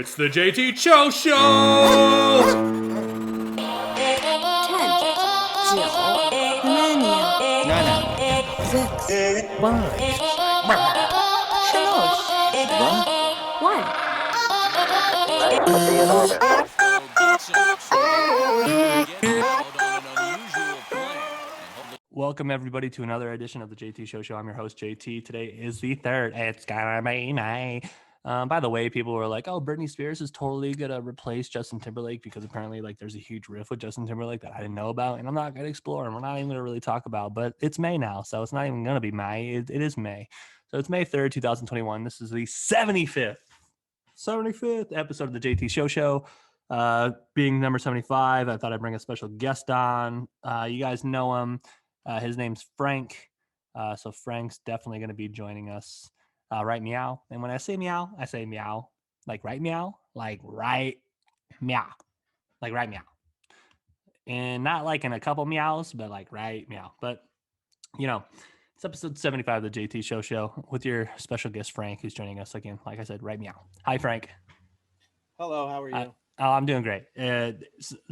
It's the JT Cho Show! 10, 9, 8, 7, 6, 5, 4, 3, 2, 1. Welcome everybody to another edition of the JT Show. I'm your host JT. Today is the 3rd. It's gonna be May. By the way, people were like, "Oh, Britney Spears is totally gonna replace Justin Timberlake," because apparently, like, there's a huge riff with Justin Timberlake that I didn't know about, and I'm not gonna explore, and we're not even gonna really talk about. But it's May now, so it's not even gonna be May. It is May, so it's May 3rd, 2021. This is the 75th episode of the JT Show. Being number 75, I thought I'd bring a special guest on. You guys know him. His name's Frank. So Frank's definitely going to be joining us. Right meow. And when I say meow, I say meow. Like right meow. Like right meow. Like right meow. And not like in a couple meows, but like right meow. But, you know, it's episode 75 of the JT Show with your special guest, Frank, who's joining us again. Like I said, right meow. Hi, Frank. Hello, how are you? I'm doing great.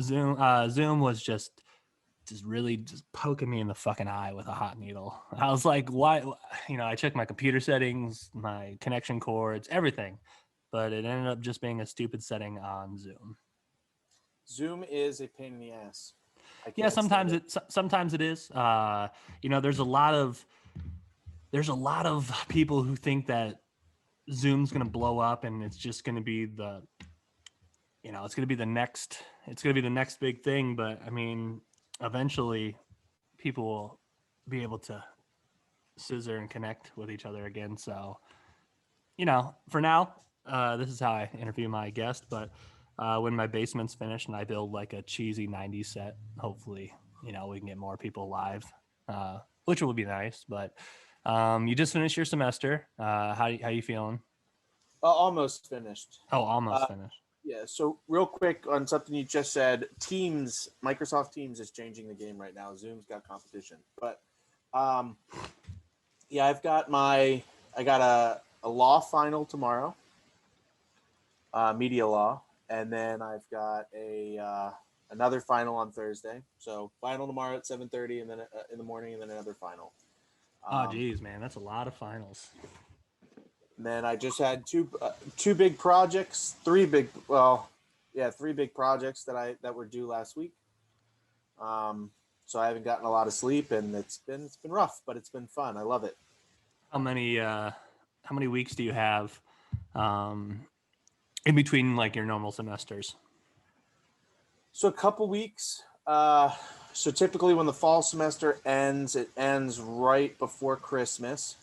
Zoom was just really poking me in the fucking eye with a hot needle. I was like, why? You know, I checked my computer settings, my connection cords, everything, but it ended up just being a stupid setting on Zoom. Zoom is a pain in the ass. Yeah, sometimes it is. You know, there's a lot of people who think that Zoom's going to blow up and it's just going to be the next big thing. But I mean, eventually people will be able to scissor and connect with each other again. So, you know, for now, this is how I interview my guest. But when my basement's finished and I build like a cheesy 90s set, hopefully, you know, we can get more people live, which will be nice. But you just finished your semester. How you feeling? Almost finished. Oh, almost finished. Yeah, so real quick on something you just said, Microsoft Teams is changing the game right now. Zoom's got competition. But yeah, I got a law final tomorrow, media law, and then I've got another final on Thursday. So final tomorrow at 7:30, and then in the morning, and then another final. Oh, geez, man, that's a lot of finals. And then I just had three big projects that were due last week. So I haven't gotten a lot of sleep, and it's been rough, but it's been fun. I love it. How many weeks do you have in between like your normal semesters? So a couple weeks. So typically when the fall semester ends, it ends right before Christmas.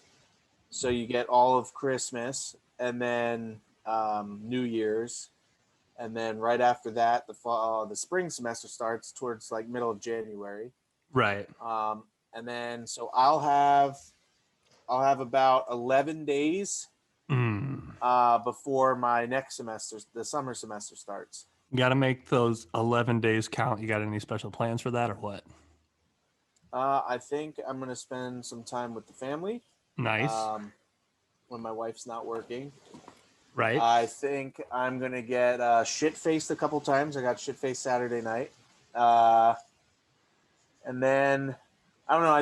So you get all of Christmas and then New Year's, and then right after that, the spring semester starts towards like middle of January. Right. And then so I'll have about 11 days before my next semester, the summer semester, starts. You got to make those 11 days count. You got any special plans for that or what? I think I'm going to spend some time with the family. Nice. When my wife's not working. Right. I think I'm going to get shit-faced a couple times. I got shit-faced Saturday night. And then, I don't know,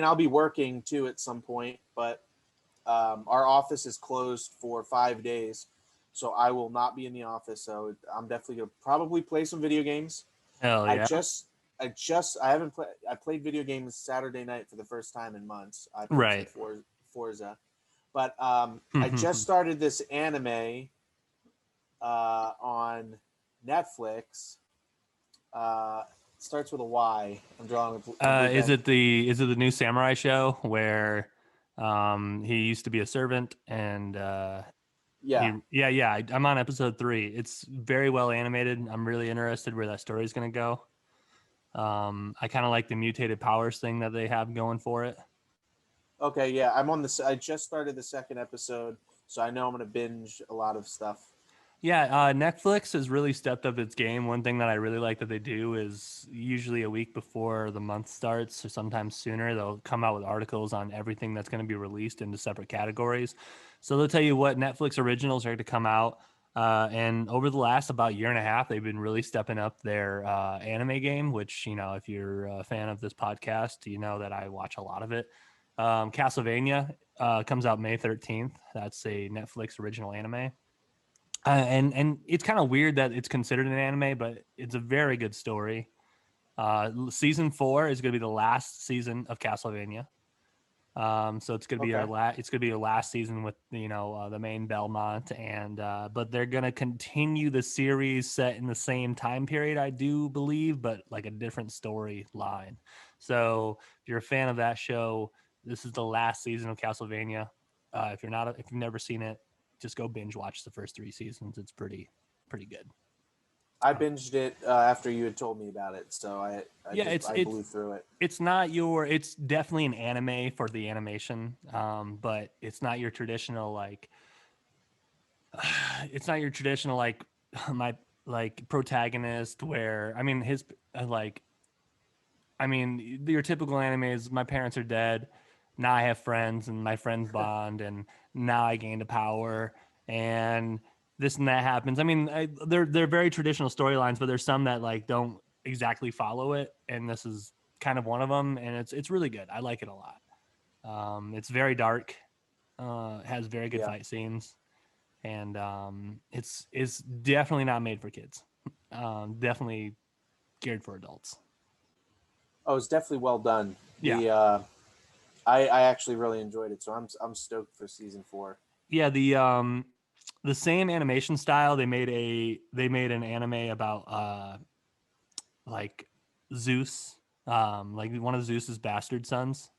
I'll be working too at some point, but our office is closed for 5 days, so I will not be in the office. So I'm definitely going to probably play some video games. Hell yeah. I played video games Saturday night for the first time in months. I played Forza. But I just started this anime on Netflix. It starts with a Y. I'm drawing. Is it the new samurai show where he used to be a servant and I'm on episode 3. It's very well animated. I'm really interested where that story is going to go. I kind of like the mutated powers thing that they have going for it. Okay, yeah, I just started the second episode, so I know I'm going to binge a lot of stuff. Yeah, Netflix has really stepped up its game. One thing that I really like that they do is usually a week before the month starts, or sometimes sooner, they'll come out with articles on everything that's going to be released into separate categories. So they'll tell you what Netflix originals are to come out And over the last about year and a half, they've been really stepping up their anime game, which, if you're a fan of this podcast, you know that I watch a lot of it. Castlevania comes out May 13th. That's a Netflix original anime. And it's kind of weird that it's considered an anime, but it's a very good story. Season 4 is going to be the last season of Castlevania. So it's gonna be it's gonna be your last season with the main Belmont, and but they're gonna continue the series set in the same time period, I do believe, but like a different storyline. So if you're a fan of that show, this is the last season of Castlevania. If you've never seen it, just go binge watch the first 3 seasons. It's pretty good. I binged it after you had told me about it, so I blew through it. It's definitely an anime for the animation, but it's not your traditional my protagonist where your typical anime is my parents are dead, now I have friends and my friends bond, and now I gained a power and this and that happens. They're very traditional storylines, but there's some that don't exactly follow it, and this is kind of one of them, and it's really good. I like it a lot. It's very dark, has very good fight scenes, and it's definitely not made for kids. Definitely geared for adults. Oh, it's definitely well done. Yeah. I actually really enjoyed it, so I'm stoked for season 4. Yeah, the same animation style. They made an anime about Zeus, one of Zeus's bastard sons.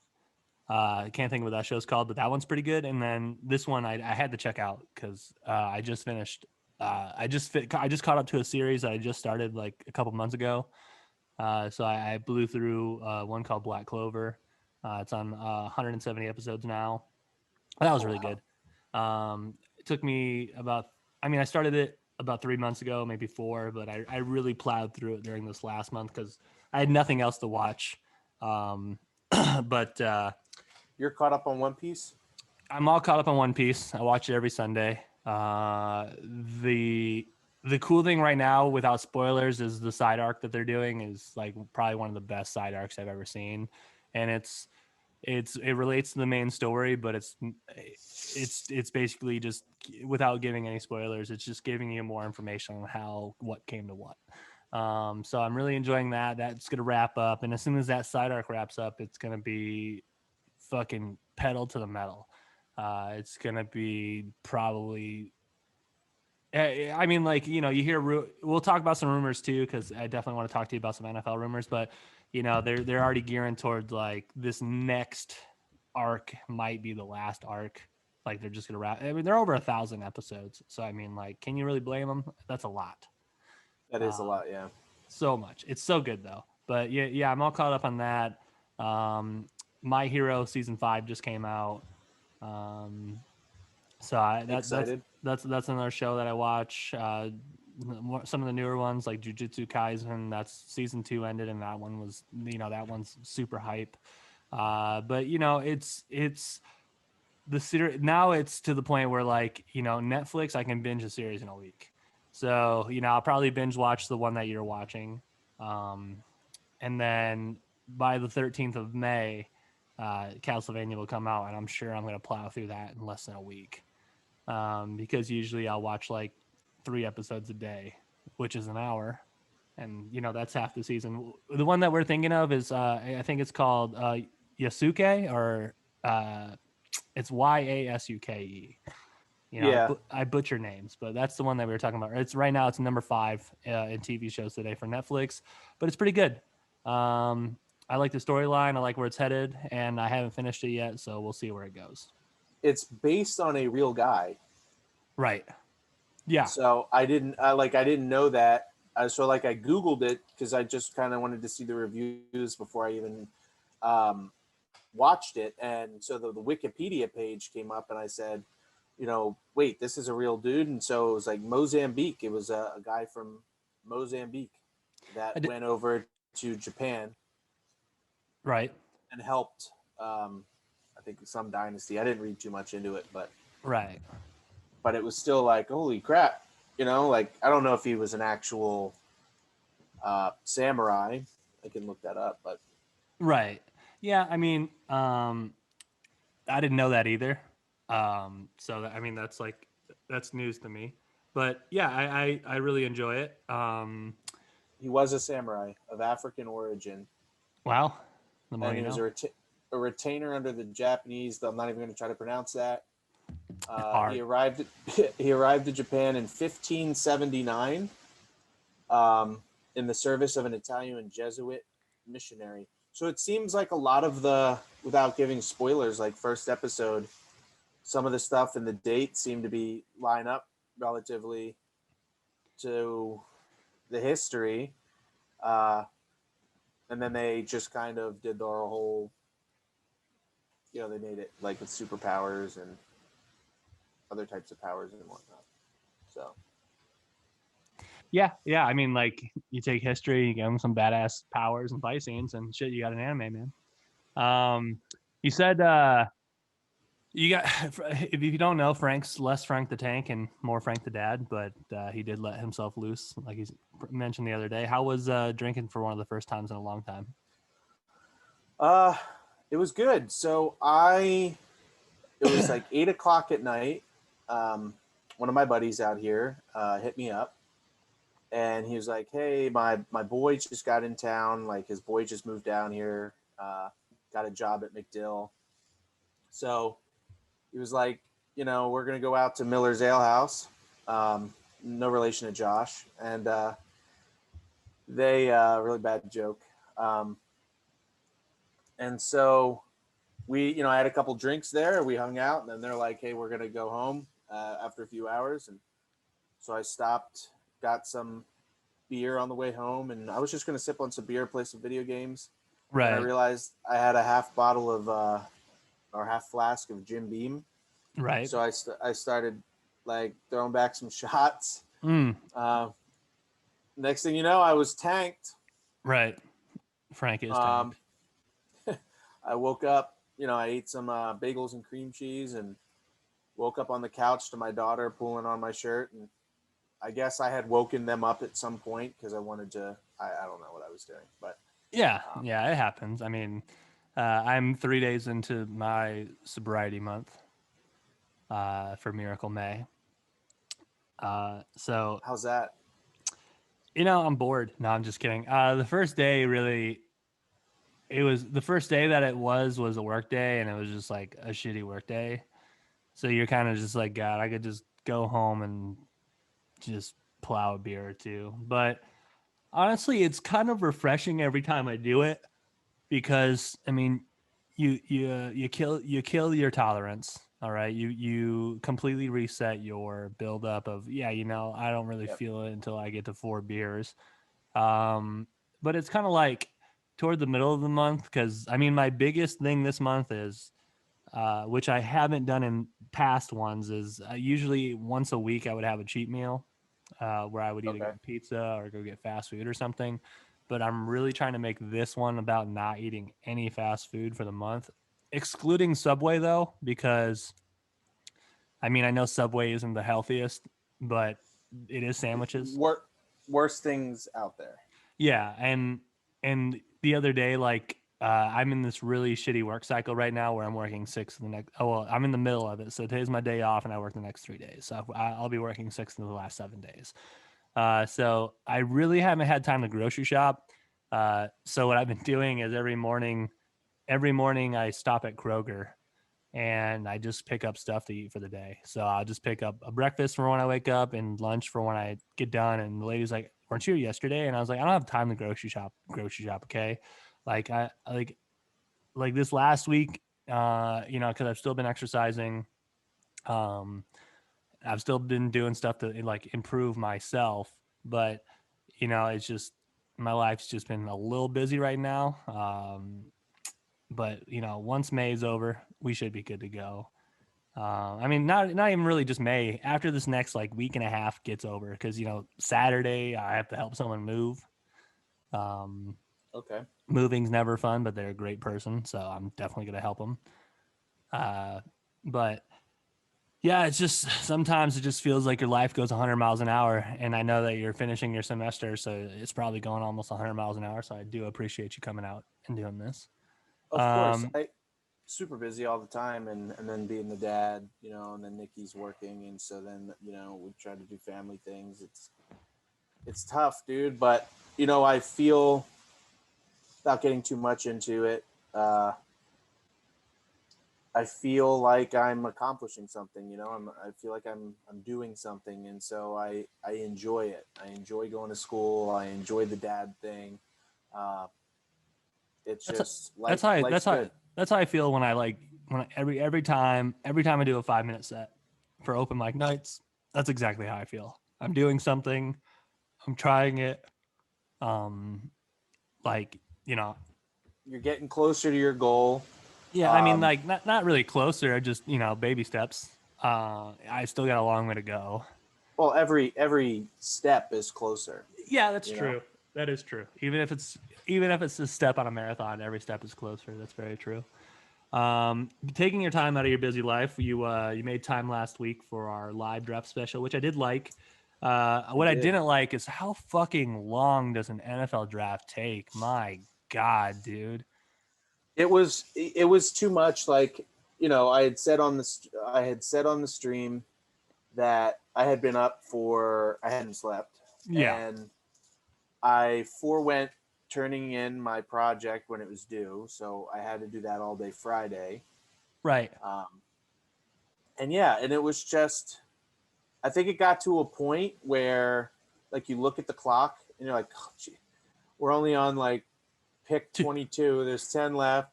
I can't think of what that show's called, but that one's pretty good. And then this one I had to check out because I just finished. I just caught up to a series that I just started like a couple months ago. So I blew through one called Black Clover. It's on 170 episodes now. That was really good. It took me I started it about 3 months ago, maybe 4, but I really plowed through it during this last month because I had nothing else to watch. But you're caught up on One Piece? I'm all caught up on One Piece. I watch it every Sunday. The cool thing right now, without spoilers, is the side arc that they're doing is like probably one of the best side arcs I've ever seen, and it relates to the main story, but it's basically just, without giving any spoilers, it's just giving you more information on what came to what. So I'm really enjoying that. That's gonna wrap up, and as soon as that side arc wraps up, it's gonna be fucking pedal to the metal. It's gonna be probably. You hear. We'll talk about some rumors too, because I definitely want to talk to you about some NFL rumors. But they're already gearing towards like this next arc might be the last arc. Like they're just gonna wrap. They're over 1,000 episodes, so can you really blame them? That's a lot. That is a lot, yeah. So much. It's so good though. But yeah, I'm all caught up on that. My Hero season 5 just came out. That's another show that I watch. Some of the newer ones like Jujutsu Kaisen, that's season 2 ended, and that one was that one's super hype. But it's the series now. It's to the point where Netflix, I can binge a series in a week. So I'll probably binge watch the one that you're watching, and then by the 13th of May, Castlevania will come out, and I'm sure I'm going to plow through that in less than a week. Because usually I'll watch like 3 episodes a day, which is an hour, and that's half the season. The one that we're thinking of is I think it's called Yasuke, or it's Yasuke. I butcher names, but that's the one that we were talking about. It's right now. It's number 5 in TV shows today for Netflix, but it's pretty good. I like the storyline. I like where it's headed, and I haven't finished it yet, so we'll see where it goes. It's based on a real guy, right? Yeah. So I didn't know that. So I Googled it because I just kind of wanted to see the reviews before I even watched it, and so the Wikipedia page came up, and I said, wait, this is a real dude, and so it was like Mozambique. It was a guy from Mozambique that went over to Japan, right, and helped. I think some dynasty. I didn't read too much into it, but right. But it was still like, holy crap! You know, like I don't know if he was an actual samurai. I can look that up, but Right. Yeah. I mean, I didn't know that either. So I mean, that's news to me. But yeah, I really enjoy it. he was a samurai of African origin, Wow. The more and you he was know. a retainer under the Japanese. I'm not even going to try to pronounce that. He Hard. arrived. He arrived to Japan in 1579 um, in the service of an Italian Jesuit missionary. So it seems like a lot of the, without giving spoilers, like first episode, some of the stuff and the dates seem to be line up relatively to the history. Uh, and then they just kind of did their whole, they made it like with superpowers and other types of powers and whatnot. So Yeah. Yeah. I mean, like you take history, you give them some badass powers and fight scenes and shit. You got an anime, man. You said you got if you don't know, Frank's less Frank the Tank and more Frank the Dad, but he did let himself loose, like he mentioned the other day. How was drinking for one of the first times in a long time? uh, it was good. It was like 8 o'clock at night. One of my buddies out here hit me up, and he was like, "Hey, my boy just got in town. Like his boy just moved down here, got a job at McDill. So he was like, we're gonna go out to Miller's Ale House. No relation to Josh, and they really bad joke. Um, and so I had a couple drinks there. We hung out, and then they're like, "Hey, we're gonna go home after a few hours." And so I stopped, got some beer on the way home, and I was just gonna sip on some beer, play some video games. Then I Right, realized I had a half bottle of or half flask of Jim Beam, right. so I started like throwing back some shots. Mm, Uh, Next thing you know, I was tanked. right. Frank is Um, tanked. I woke up. I ate some bagels and cream cheese, and woke up on the couch to my daughter pulling on my shirt, and I guess I had woken them up at some point because I wanted to. I don't know what I was doing, but Yeah, um, yeah, it happens. I mean, I'm 3 days into my sobriety month for Miracle May. So how's that? I'm bored. No, I'm just kidding. The first day really, it was the first day that it was a work day, and it was just like a shitty work day. So you're kind of just like, God, I could just go home and just plow a beer or two. But honestly, it's kind of refreshing every time I do it because I mean, you kill your tolerance. All right, you completely reset your buildup of I don't really Yep. feel it until I get to 4 beers. Um, but it's kind of like toward the middle of the month because I mean, my biggest thing this month is which I haven't done in past ones, is usually once a week I would have a cheat meal where I would either Okay. get pizza or go get fast food or something. But I'm really trying to make this one about not eating any fast food for the month, excluding Subway though, because I mean, I know Subway isn't the healthiest, but it is sandwiches. Wor- Worst things out there. Yeah, and the other day, like I'm in this really shitty work cycle right now where I'm working six of the next. Oh well, I'm in the middle of it. So today's my day off, and I work the next 3 days. So I'll be working six of the last 7 days. So I really haven't had time to grocery shop. So what I've been doing is every morning I stop at Kroger and I just pick up stuff to eat for the day. So I'll just pick up a breakfast for when I wake up and lunch for when I get done. And the lady's like, "Weren't you here yesterday?" And I was like, "I don't have time to grocery shop. Grocery shop, okay? Like I like this last week, because I've still been exercising. Um, I've still been doing stuff to like improve myself, but it's just my life's just been a little busy right now. But once May is over, we should be good to go. I mean, not even really just May. After this next like week and a half gets over, because Saturday I have to help someone move. Um, Okay. Moving's never fun, but they're a great person, so I'm definitely gonna help them. Uh, but Yeah, it's just sometimes it just feels like your life goes 100 miles an hour, and I know that you're finishing your semester, so it's probably going almost 100 miles an hour. So I do appreciate you coming out and doing this. Of course, Um, I super busy all the time, and then being the dad, and then Nikki's working, and so then we try to do family things. It's tough, dude, but I feel, without getting too much into it, uh, I feel like I'm accomplishing something. I feel like I'm doing something, and so I enjoy it. I enjoy going to school. I enjoy the dad thing. Uh, it's that's just that's life. how Life's good. that's how I feel when every time I do a 5 minute set for open mic nights. That's exactly how I feel. I'm doing something. I'm trying it. Um, like you know, You're getting closer to your goal. yeah. I mean, Um, like not really closer. Just baby steps. I still got a long way to go. well, every step is closer. Yeah, that's You know, true. That is true. Even if it's a step on a marathon, every step is closer. That's very true. Taking your time out of your busy life, you made time last week for our live draft special, which I did like. What I did. didn't like is how fucking long does an NFL draft take? My God, dude. It was too much. Like I had said on the stream that I hadn't slept, Yeah, and I forewent turning in my project when it was due, so I had to do that all day Friday. right. Um, and yeah, and it was just, I think it got to a point where, like, you look at the clock and you're like, oh, gee, we're only on like pick 22. There's 10 left.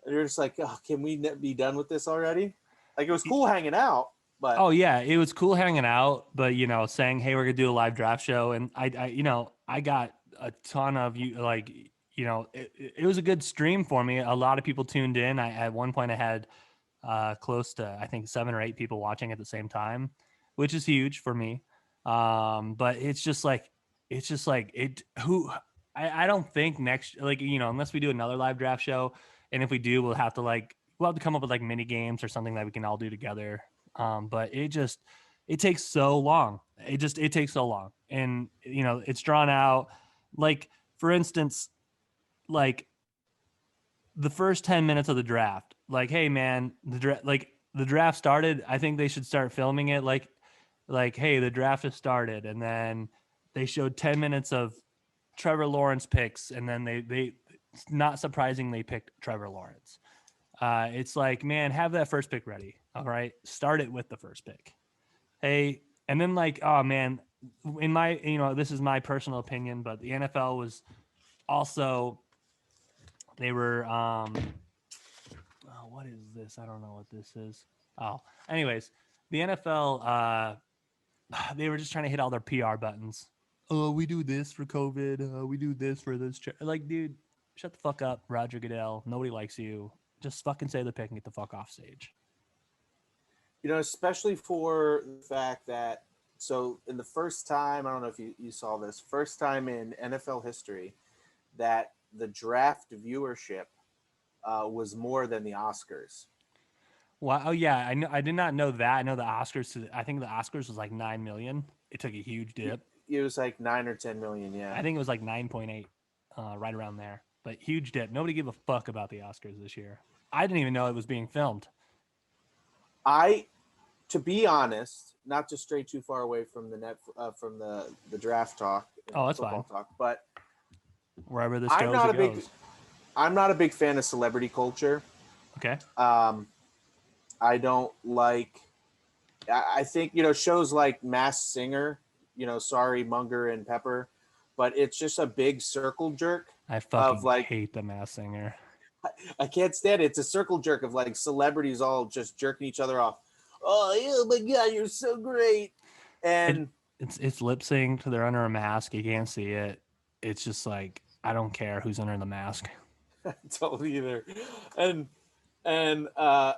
And you're just like, oh, can we be done with this already? Like, it was cool hanging out, but Oh yeah, it was cool hanging out, but saying, "Hey, we're gonna do a live draft show," and I got a ton of you like, it was a good stream for me. A lot of people tuned in. At one point I had close to I think 7 or 8 people watching at the same time, which is huge for me. But it's just like it. Who I don't think next like unless we do another live draft show, and if we do, we'll have to come up with like mini games or something that we can all do together. But it takes so long. It takes so long, and it's drawn out. Like for instance, like the first 10 minutes of the draft. Like, hey man, the draft started. I think they should start filming it. Like hey, the draft has started, and then they showed 10 minutes of Trevor Lawrence picks, and then they not surprisingly picked Trevor Lawrence. It's like, man, have that first pick ready. All right, start it with the first pick. Hey, and then like, oh man, in my, this is my personal opinion, but the NFL was also, they were, oh, what is this? I don't know what this is. Oh, anyways, the NFL, they were just trying to hit all their PR buttons. Oh, we do this for COVID. We do this for this. Like, dude, shut the fuck up, Roger Goodell. Nobody likes you. Just fucking say the pick and get the fuck off stage. especially for the fact that, so in the first time, I don't know if you saw this, first time in NFL history that the draft viewership was more than the Oscars. Wow. Oh yeah, I know. I did not know that. I know the Oscars. I think the Oscars was like 9 million. It took a huge dip. It was like 9 or 10 million. Yeah. I think it was like 9.8, right around there. But huge dip. Nobody gave a fuck about the Oscars this year. I didn't even know it was being filmed. I, to be honest, not to stray too far away from the draft talk, Oh, that's football fine. talk, but Wherever this I'm goes, not it a big goes. I'm not a big fan of celebrity culture. Okay. I don't like. I think shows like Masked Singer, sorry Munger and Pepper, but it's just a big circle jerk I of fucking like, hate the Masked Singer. I can't stand it. It's a circle jerk of like celebrities all just jerking each other off. Oh yeah, my God, you're so great. It And it's lip synced. They're under a mask. You can't see it. It's just like, I don't care who's under the mask. don't either. And and uh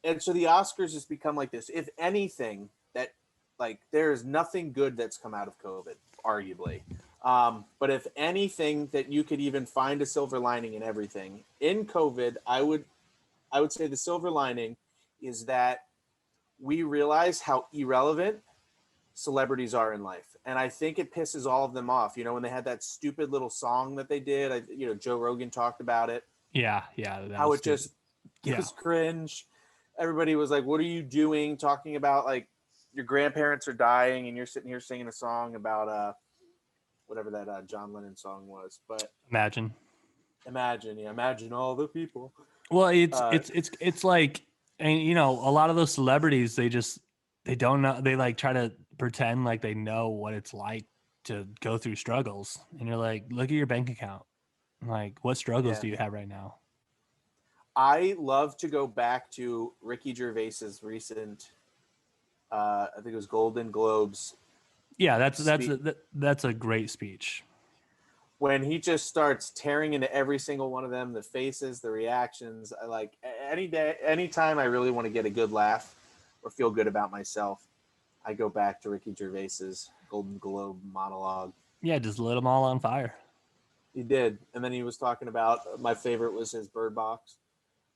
and so the Oscars has become like this. If anything, that, like, there is nothing good that's come out of COVID, arguably. But if anything, that you could even find a silver lining in everything in COVID, I would say the silver lining is that we realize how irrelevant celebrities are in life. And I think it pisses all of them off. When they had that stupid little song that they did, Joe Rogan talked about it, Yeah. That how was it just gives cringe. Everybody was like, what are you doing? Talking about like your grandparents are dying and you're sitting here singing a song about whatever that John Lennon song was. But Imagine all the people. Well, it's like, and a lot of those celebrities, they don't know, they like try to pretend like they know what it's like to go through struggles, and you're like, look at your bank account, like what struggles do you have right now? I love to go back to Ricky Gervais's recent, I think it was Golden Globes. Yeah, that's a great speech. When he just starts tearing into every single one of them, the faces, the reactions. I like anytime I really want to get a good laugh or feel good about myself, I go back to Ricky Gervais's Golden Globe monologue. Yeah, just lit them all on fire. He did. And then he was talking about, my favorite was his Bird Box.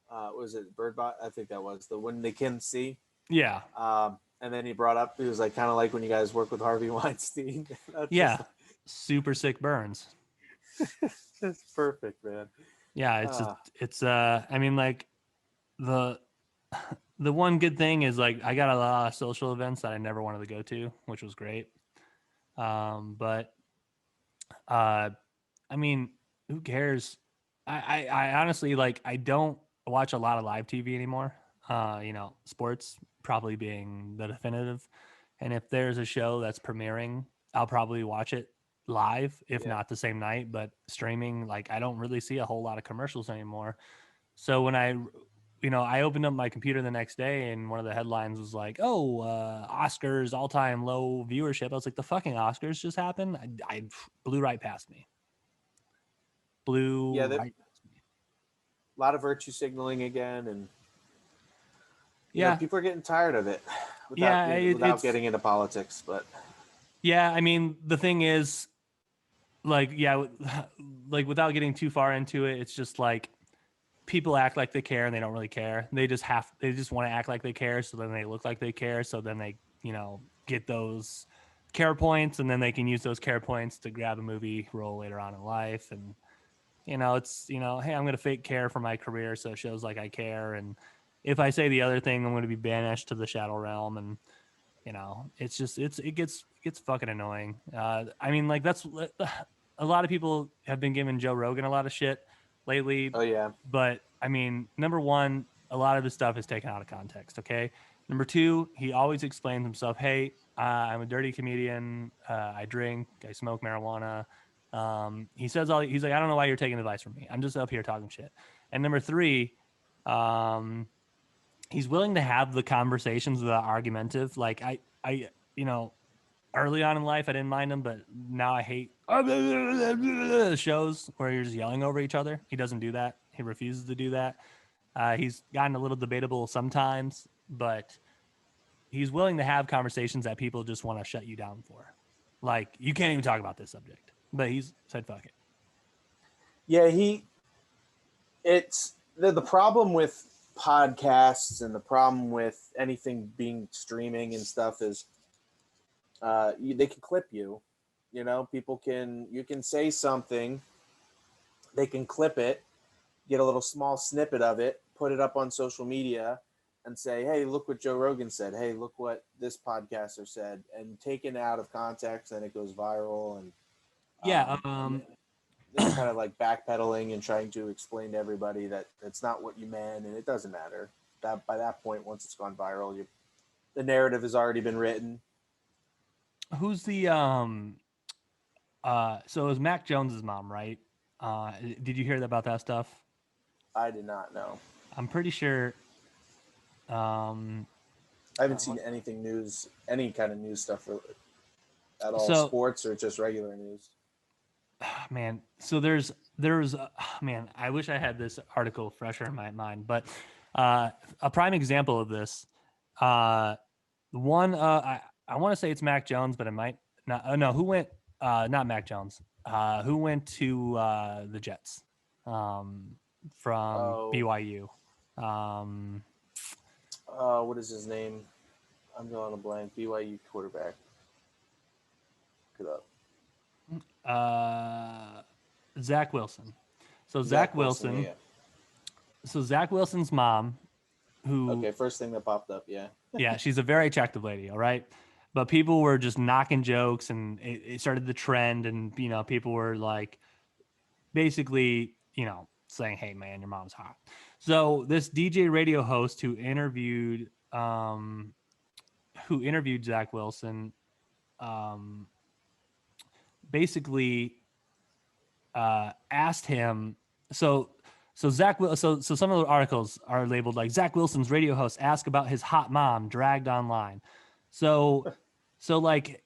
Was it Bird Box? I think that was the one they can see. Yeah. And then he brought up, he was like, kind of like when you guys work with Harvey Weinstein. Yeah. Super sick burns. It's perfect, man. Yeah, I mean, like the one good thing is like I got a lot of social events that I never wanted to go to, which was great. But I mean, who cares? I honestly, like, I don't watch a lot of live TV anymore. Sports probably being the definitive. And if there's a show that's premiering, I'll probably watch it live, if not the same night. But streaming, like, I don't really see a whole lot of commercials anymore. So when I opened up my computer the next day and one of the headlines was like, Oscars all-time low viewership. I was like, the fucking Oscars just happened. I blew right past me. Right past me. A lot of virtue signaling again, and people are getting tired of it without getting into politics. But yeah, I mean, the thing is, like, like without getting too far into it, it's just like people act like they care and they don't really care. They just want to act like they care, so then they look like they care, so then they get those care points, and then they can use those care points to grab a movie role later on in life. And it's hey, I'm going to fake care for my career, so it shows like I care, and if I say the other thing, I'm going to be banished to the shadow realm. And it's just it gets fucking annoying. I mean, like, that's a lot of people have been giving Joe Rogan a lot of shit lately. Oh yeah. But I mean, number one, a lot of his stuff is taken out of context. Okay. Number two, he always explains himself. Hey, I'm a dirty comedian. I drink. I smoke marijuana. He's like, I don't know why you're taking advice from me. I'm just up here talking shit. And number three, he's willing to have the conversations that are argumentative. Like I early on in life, I didn't mind him, but now I hate shows where you're just yelling over each other. He doesn't do that. He refuses to do that. He's gotten a little debatable sometimes, but he's willing to have conversations that people just want to shut you down for. Like, you can't even talk about this subject, but he's said, fuck it. Yeah, it's the problem with podcasts and the problem with anything being streaming and stuff is they can clip you. You can say something, they can clip it, get a little small snippet of it, put it up on social media and say, hey, look what Joe Rogan said. Hey, look what this podcaster said, and taken out of context, and it goes viral. And they're kind of like backpedaling and trying to explain to everybody that it's not what you meant, and it doesn't matter. That by that point, once it's gone viral, the narrative has already been written. Who's the so it was Mac Jones's mom, right? Did you hear about that stuff? I did not know. I'm pretty sure. I haven't seen any kind of news stuff at all. So, sports or just regular news. Man, so there's man, I wish I had this article fresher in my mind, but a prime example of this, I want to say it's Mac Jones, but it might not. No, who went? Not Mac Jones. Who went to the Jets from BYU? What is his name? I'm drawing a blank. BYU quarterback. Look it up. Zach Wilson. So Zach Wilson. Yeah. So Zach Wilson's mom, who Okay, first thing that popped up. Yeah. yeah, she's a very attractive lady, all right. But people were just knocking jokes, and it started the trend, and people were like, basically, saying, "Hey, man, your mom's hot." So this DJ radio host who interviewed Zach Wilson, basically asked him. So some of the articles are labeled like Zach Wilson's radio host asked about his hot mom dragged online. So like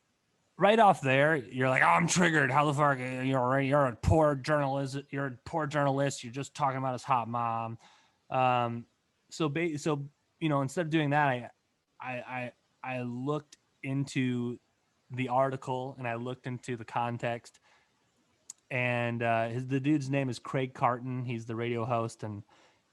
right off there, you're like, oh, I'm triggered. How the fuck you're a poor journalist. You're a poor journalist. You're just talking about his hot mom. So instead of doing that, I looked into the article and I looked into the context. And the dude's name is Craig Carton. He's the radio host, and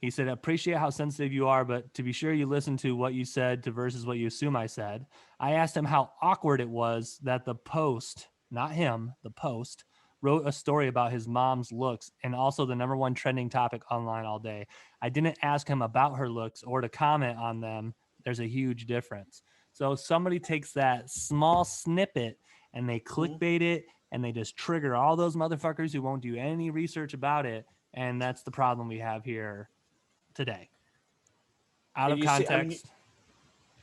he said, "Appreciate how sensitive you are, but to be sure you listen to what you said to versus what you assume I said." I asked him how awkward it was that the Post, not him, the Post, wrote a story about his mom's looks and also the number one trending topic online all day. I didn't ask him about her looks or to comment on them. There's a huge difference. So somebody takes that small snippet and they clickbait it, and they just trigger all those motherfuckers who won't do any research about it. And that's the problem we have here today. Out of context.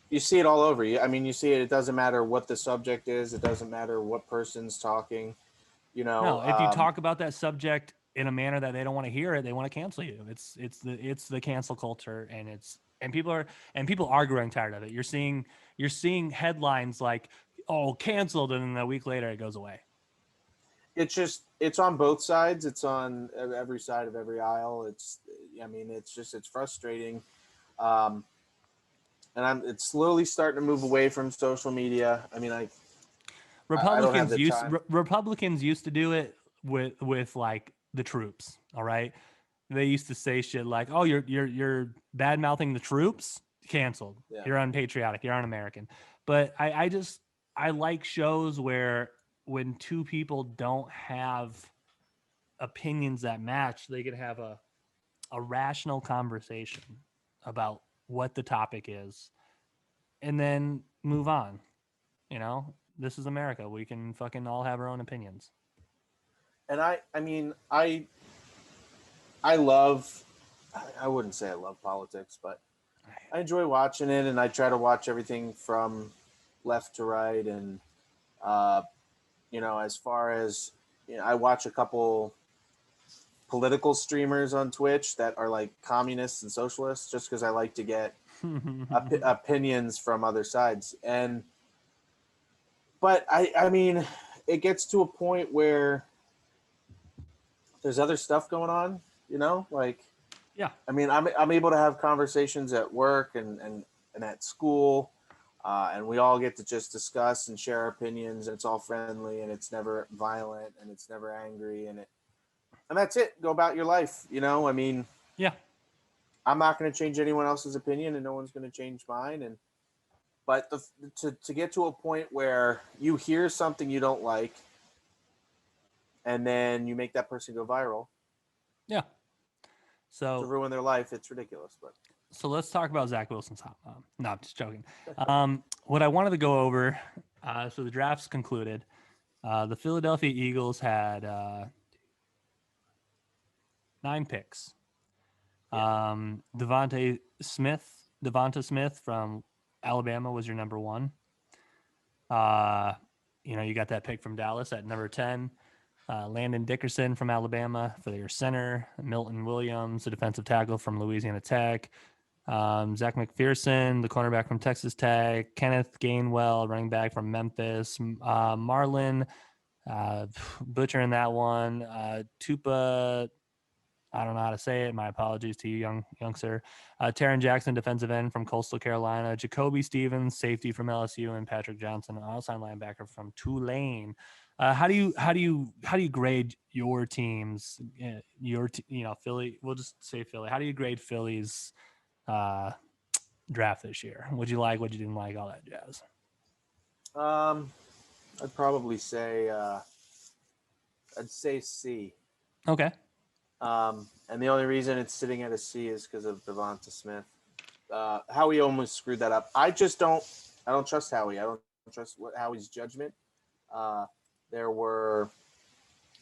You see it all over. You see it. It doesn't matter what the subject is. It doesn't matter what person's talking. No, if you talk about that subject in a manner that they don't want to hear it, they want to cancel you. It's the cancel culture, and people are growing tired of it. You're seeing headlines like, "Oh, canceled," and then a week later it goes away. It's on both sides. It's on every side of every aisle. It's frustrating. And it's slowly starting to move away from social media. Republicans used to do it with like the troops. All right. They used to say shit like, "Oh, you're bad mouthing the troops, canceled. Yeah. You're unpatriotic. You're un-American." But I like shows where when two people don't have opinions that match, they could have a rational conversation about what the topic is and then move on. This is America. We can fucking all have our own opinions. And I wouldn't say I love politics, but I enjoy watching it, and I try to watch everything from left to right. And, as far as, I watch a couple political streamers on Twitch that are like communists and socialists just because I like to get opinions from other sides. But it gets to a point where there's other stuff going on, yeah. I'm able to have conversations at work and at school, and we all get to just discuss and share our opinions, and it's all friendly, and it's never violent, and it's never angry, and that's it. Go about your life, Yeah. I'm not going to change anyone else's opinion, and no one's going to change mine. But to get to a point where you hear something you don't like, and then you make that person go viral. Yeah. So to ruin their life, it's ridiculous. But so let's talk about Zach Wilson's hot mom. No, I'm just joking. What I wanted to go over, so the draft's concluded. The Philadelphia Eagles had 9 picks. Devonta Smith from Alabama was your number 1. You got that pick from Dallas at number 10. Landon Dickerson from Alabama for your center. Milton Williams, the defensive tackle from Louisiana Tech. Zach McPherson, the cornerback from Texas Tech. Kenneth Gainwell, running back from Memphis. Marlon, butchering that one. Tupa, I don't know how to say it. My apologies to you, youngster. Taron Jackson, defensive end from Coastal Carolina. Jacoby Stevens, safety from LSU, and Patrick Johnson, an outside linebacker from Tulane. How do you grade your teams? Philly. We'll just say Philly. How do you grade Philly's draft this year? What'd you like? What you didn't like? All that jazz. I'd probably say I'd say C. Okay. And the only reason it's sitting at a C is because of Devonta Smith. Howie almost screwed that up. I don't trust Howie. I don't trust Howie's judgment. There were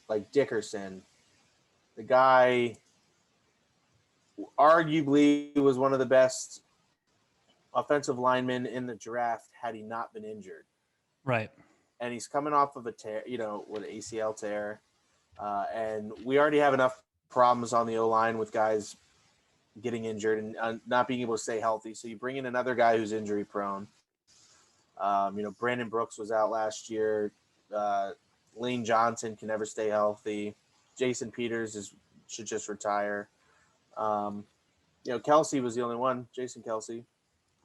like Dickerson, the guy arguably was one of the best offensive linemen in the draft had he not been injured. Right. And he's coming off of a tear, with an ACL tear. And we already have enough problems on the O-line with guys getting injured and not being able to stay healthy. So you bring in another guy who's injury prone. Brandon Brooks was out last year. Lane Johnson can never stay healthy. Jason Peters should just retire. Kelsey was the only one, Jason Kelsey.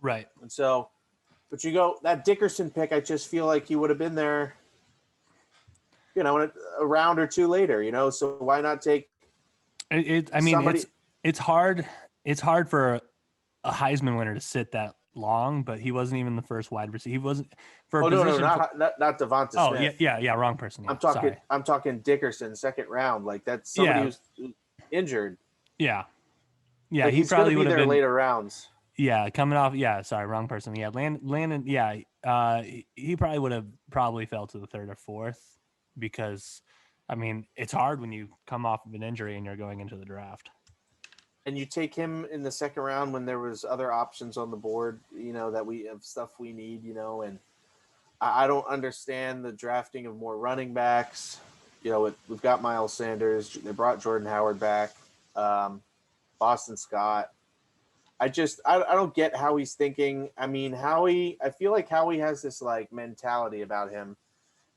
Right. And so, but that Dickerson pick, I just feel like he would have been there, a round or two later, so why not take somebody? It's hard. It's hard for a Heisman winner to sit that long, but he wasn't even the first wide receiver. He wasn't for a position. Not Devonta Smith. Yeah, wrong person. Yeah, I'm talking Dickerson, second round. Like that's somebody who's injured. Yeah. Like he probably would have been later rounds. Yeah, coming off. Yeah, sorry, wrong person. Yeah, Lanen. Yeah, he probably would have fell to the third or fourth because, it's hard when you come off of an injury and you're going into the draft. And you take him in the second round when there was other options on the board, that we have stuff we need, and I don't understand the drafting of more running backs. We've got Miles Sanders. They brought Jordan Howard back, Boston Scott. I don't get how he's thinking. I feel like Howie has this like mentality about him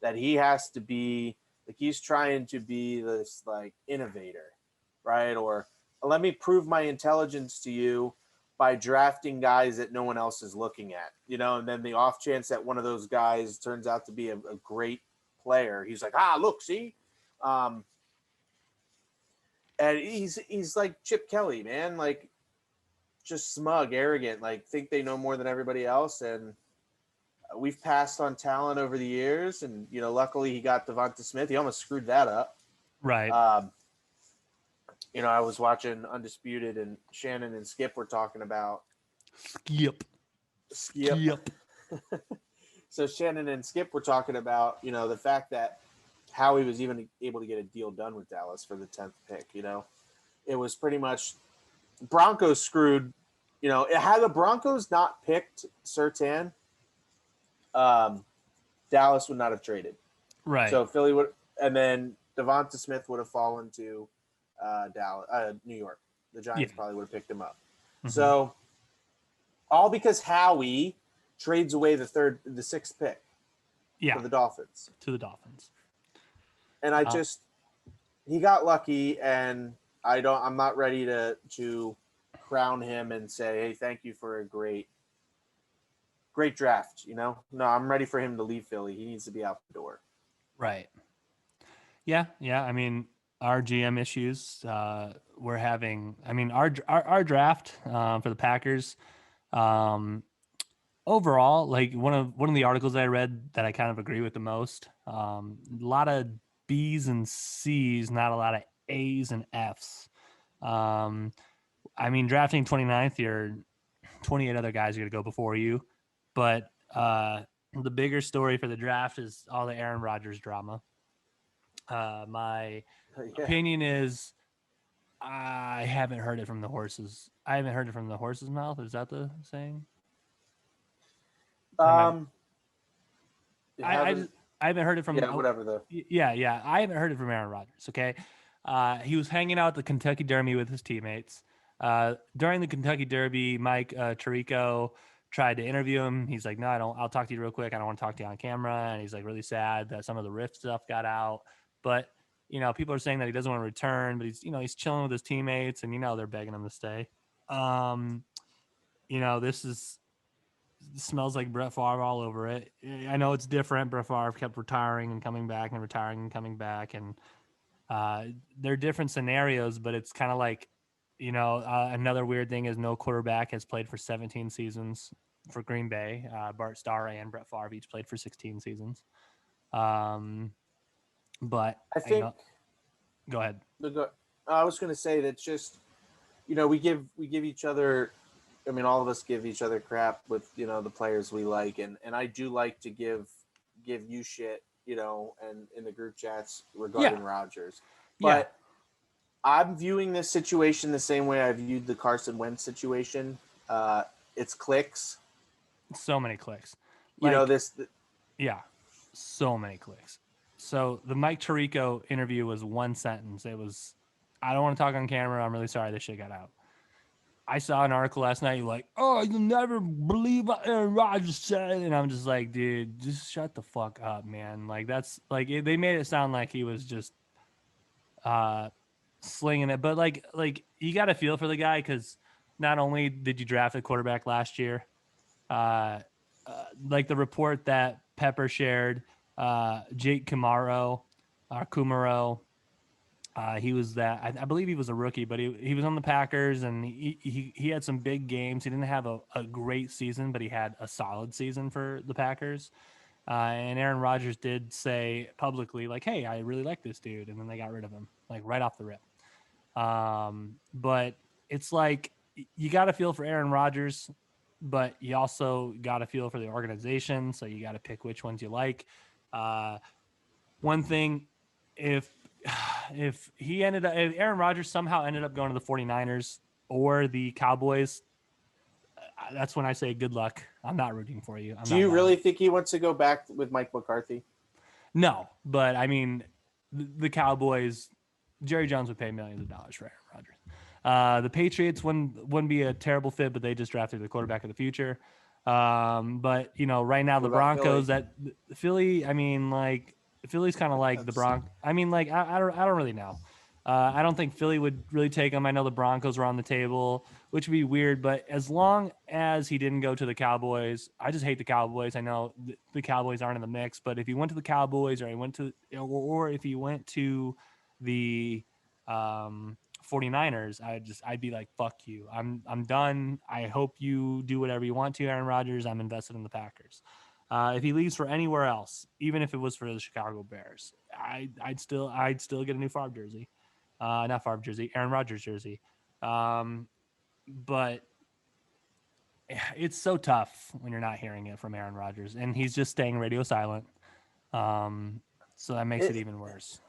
that he has to be like, he's trying to be this like innovator, right? Or let me prove my intelligence to you by drafting guys that no one else is looking at, and then the off chance that one of those guys turns out to be a great player. He's like, look, see? And he's like Chip Kelly, man, like just smug, arrogant, like think they know more than everybody else. And we've passed on talent over the years. And, luckily he got Devonta Smith. He almost screwed that up. Right. I was watching Undisputed and Shannon and Skip were talking about Skip. So Shannon and Skip were talking about, the fact that Howie was even able to get a deal done with Dallas for the 10th pick. It was pretty much Broncos screwed. Had the Broncos not picked Surtain, Dallas would not have traded. Right. So Philly would, and then Devonta Smith would have fallen to New York. The Giants probably would have picked him up. Mm-hmm. So all because Howie trades away the sixth pick. Yeah. For the Dolphins. To the Dolphins. And he got lucky, and I'm not ready to crown him and say, hey, thank you for a great draft. No, I'm ready for him to leave Philly. He needs to be out the door. Right. Yeah. Our GM issues we're having. Our draft for the Packers. Overall, like one of the articles I read that I kind of agree with the most. A lot of B's and C's, not a lot of A's and F's. Drafting 29th, you're 28 other guys are going to go before you. But the bigger story for the draft is all the Aaron Rodgers drama. My opinion is I haven't heard it from the horses. I haven't heard it from the horse's mouth. Is that the saying? I haven't heard it from whatever the I haven't heard it from Aaron Rodgers. Okay, he was hanging out at the Kentucky Derby with his teammates. During the Kentucky Derby, Mike Tirico tried to interview him. He's like, "No, I don't. I'll talk to you real quick. I don't want to talk to you on camera." And he's like really sad that some of the riff stuff got out. But people are saying that he doesn't want to return. But he's chilling with his teammates, and they're begging him to stay. This smells like Brett Favre all over it. I know it's different. Brett Favre kept retiring and coming back and retiring and coming back, and they're different scenarios. But it's kind of like, Another weird thing is no quarterback has played for 17 seasons for Green Bay. Bart Starr and Brett Favre each played for 16 seasons. But I think. Go ahead. I was going to say that just we give each other. I mean, all of us give each other crap with the players we like, and I do like to give you shit, and in the group chats regarding Rodgers, but I'm viewing this situation the same way I viewed the Carson Wentz situation. It's clicks. So many clicks. So many clicks. So the Mike Tirico interview was one sentence. It was, I don't want to talk on camera. I'm really sorry this shit got out. I saw an article last night like, oh, you'll never believe what Aaron Rodgers said. And I'm just like, dude, just shut the fuck up, man. Like, that's like, they made it sound like he was just slinging it. But like you got to feel for the guy because not only did you draft a quarterback last year, like the report that Pepper shared, Jake Kumaro, he was that. I believe he was a rookie, but he was on the Packers, and he had some big games. He didn't have a great season, but he had a solid season for the Packers. And Aaron Rodgers did say publicly, like, hey, I really like this dude. And then they got rid of him, like right off the rip. But it's like you got to feel for Aaron Rodgers, but you also got to feel for the organization. So you got to pick which ones you like. One thing, if Aaron Rodgers somehow ended up going to the 49ers or the Cowboys, that's when I say good luck. I'm not rooting for you. Do you really think he wants to go back with Mike McCarthy? No, but I mean, the Cowboys, Jerry Jones would pay millions of dollars for Aaron Rodgers. The Patriots wouldn't be a terrible fit, but they just drafted the quarterback of the future. But right now the Broncos, Philly, I mean, like Philly's kind of like the Broncos. I mean, like I don't really know. I don't think Philly would really take him. I know the Broncos were on the table, which would be weird. But as long as he didn't go to the Cowboys, I just hate the Cowboys. I know the Cowboys aren't in the mix, but if he went to the Cowboys or if he went to the 49ers, I'd be like, fuck you. I'm done. I hope you do whatever you want to, Aaron Rodgers. I'm invested in the Packers. If he leaves for anywhere else, even if it was for the Chicago Bears, I'd still get a new Favre jersey. Not Favre jersey, Aaron Rodgers jersey. But it's so tough when you're not hearing it from Aaron Rodgers, and he's just staying radio silent. So that makes it even worse.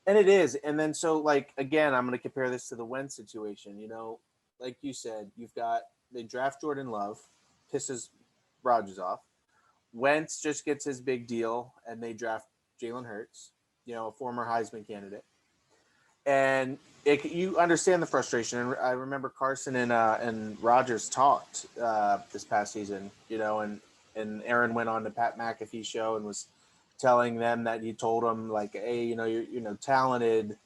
And it is. And then so, like, again, I'm going to compare this to the Wentz situation. Like you said, they draft Jordan Love, pisses Rodgers off. Wentz just gets his big deal, and they draft Jalen Hurts, a former Heisman candidate. And you understand the frustration. And I remember Carson and Rodgers talked this past season, and Aaron went on the Pat McAfee show and was telling them that he told them, like, hey, you're talented.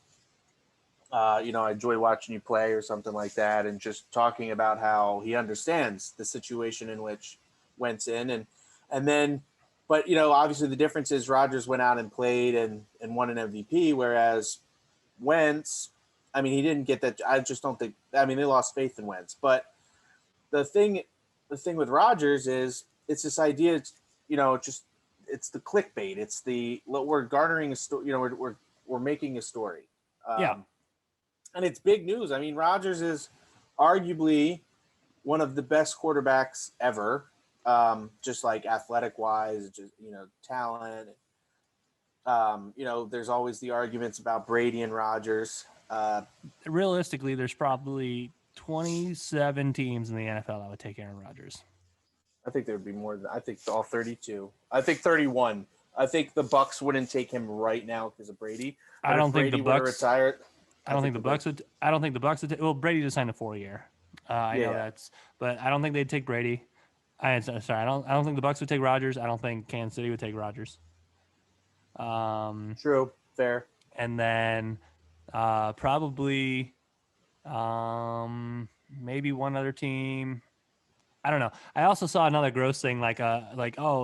I enjoy watching you play or something like that. And just talking about how he understands the situation in which Wentz in. And then, but, obviously the difference is Rodgers went out and played and won an MVP, whereas Wentz, I mean, he didn't get that. I just don't think, I mean, they lost faith in Wentz. But the thing with Rodgers is it's this idea, it's the clickbait. It's we're garnering a story, we're making a story. And it's big news. I mean, Rodgers is arguably one of the best quarterbacks ever. Just like athletic wise, just, talent. There's always the arguments about Brady and Rodgers. Realistically, there's probably 27 teams in the NFL that would take Aaron Rodgers. I think there would be more than, I think all 32. I think 31. I think the Bucks wouldn't take him right now because of Brady. I don't think the Bucks retired. I don't think the Bucks would. Well, Brady just signed a 4-year. I know that's, but I don't think they'd take Brady. I don't think the Bucks would take Rodgers. I don't think Kansas City would take Rodgers. True, fair. And then probably maybe one other team. I don't know. I also saw another gross thing like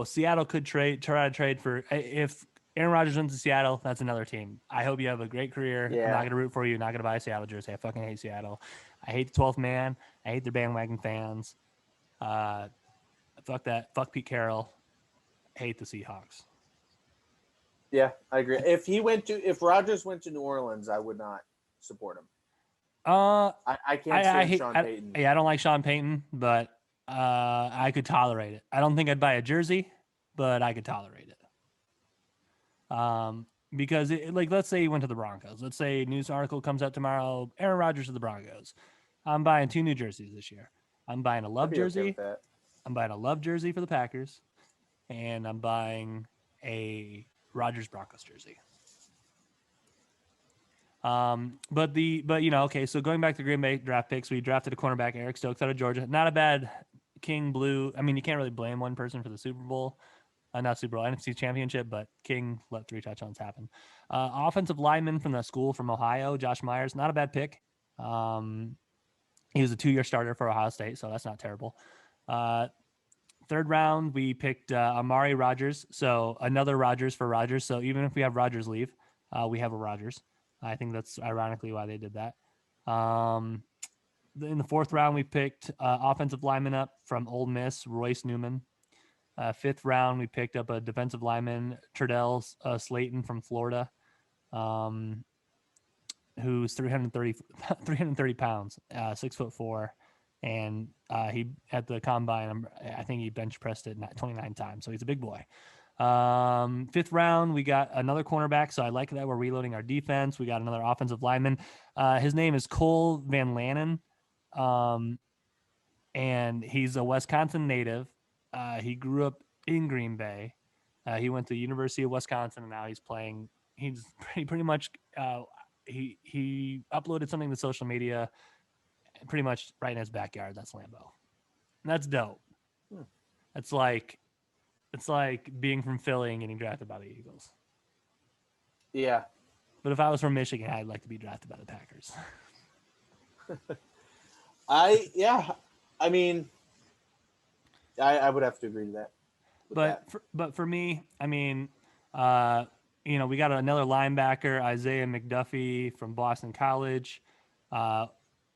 Seattle could try to trade for, if Aaron Rodgers went to Seattle. That's another team. I hope you have a great career. I'm Yeah. not going to root for you. Not going to buy a Seattle jersey. I fucking hate Seattle. I hate the 12th man. I hate their bandwagon fans. Fuck that. Fuck Pete Carroll. Hate the Seahawks. Yeah, I agree. If Rodgers went to New Orleans, I would not support him. I can't stand Sean Payton. I don't like Sean Payton, but I could tolerate it. I don't think I'd buy a jersey, but I could tolerate it. Because let's say he went to the Broncos. Let's say a news article comes out tomorrow. Aaron Rodgers to the Broncos. I'm buying 2 new jerseys this year. I'm buying a Love jersey. Okay, I'm buying a Love jersey for the Packers, and I'm buying a Rodgers Broncos jersey. Okay, so going back to Green Bay draft picks, we drafted a cornerback, Eric Stokes, out of Georgia. Not a bad King Blue. I mean, you can't really blame one person for the Super Bowl. Not Super Bowl, NFC Championship, but King let 3 touchdowns happen. Offensive lineman from the school from Ohio, Josh Myers. Not a bad pick. He was a 2-year starter for Ohio State, so that's not terrible. 3rd round, we picked Amari Rodgers. So another Rodgers for Rodgers. So even if we have Rodgers leave, we have a Rodgers. I think that's ironically why they did that. In the 4th round, we picked offensive lineman up from Ole Miss, Royce Newman. 5th round, we picked up a defensive lineman, Turdell Slayton from Florida, who's 330 pounds, 6'4". And he at the combine, I think he bench pressed it 29 times. So he's a big boy. 5th round, we got another cornerback. So I like that we're reloading our defense. We got another offensive lineman. His name is Cole Van Lanen. And he's a Wisconsin native. He grew up in Green Bay. He went to the University of Wisconsin, and now he's playing. He's pretty much he uploaded something to social media pretty much right in his backyard. That's Lambeau. And that's dope. It's like being from Philly and getting drafted by the Eagles. Yeah. But if I was from Michigan, I'd like to be drafted by the Packers. I would have to agree to that. But for me, I mean, we got another linebacker, Isaiah McDuffie from Boston College.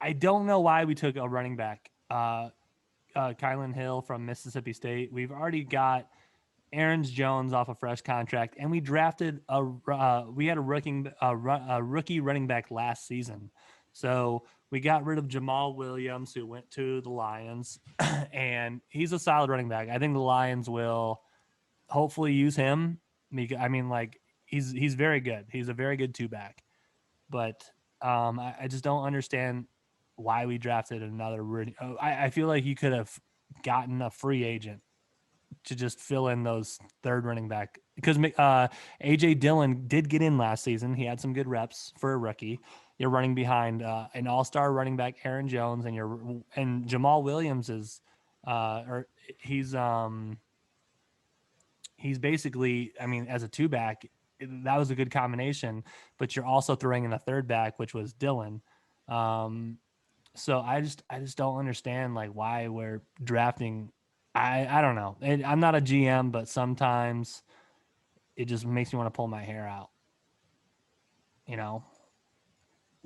I don't know why we took a running back, Kylan Hill from Mississippi State. We've already got Aaron Jones off a fresh contract, and we drafted we had a rookie running back last season. So we got rid of Jamal Williams, who went to the Lions, and he's a solid running back. I think the Lions will hopefully use him. I mean, like he's very good. He's a very good 2-back, but I just don't understand why we drafted another. I feel like you could have gotten a free agent to just fill in those 3rd running back, because AJ Dillon did get in last season. He had some good reps for a rookie. You're running behind an all-star running back, Aaron Jones, and Jamal Williams is he's basically, I mean, as a 2-back, that was a good combination, but you're also throwing in a 3rd back, which was Dillon. So I just don't understand like why we're drafting. I don't know. I'm not a GM, but sometimes it just makes me want to pull my hair out.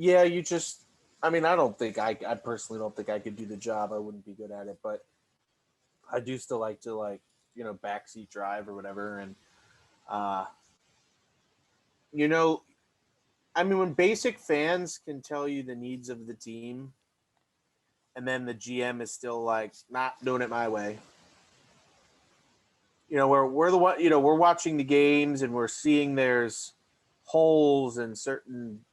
Yeah, I personally don't think I could do the job. I wouldn't be good at it, but I do still like to backseat drive or whatever. And, when basic fans can tell you the needs of the team, and then the GM is still like not doing it my way. We're the one, we're watching the games and we're seeing there's holes in certain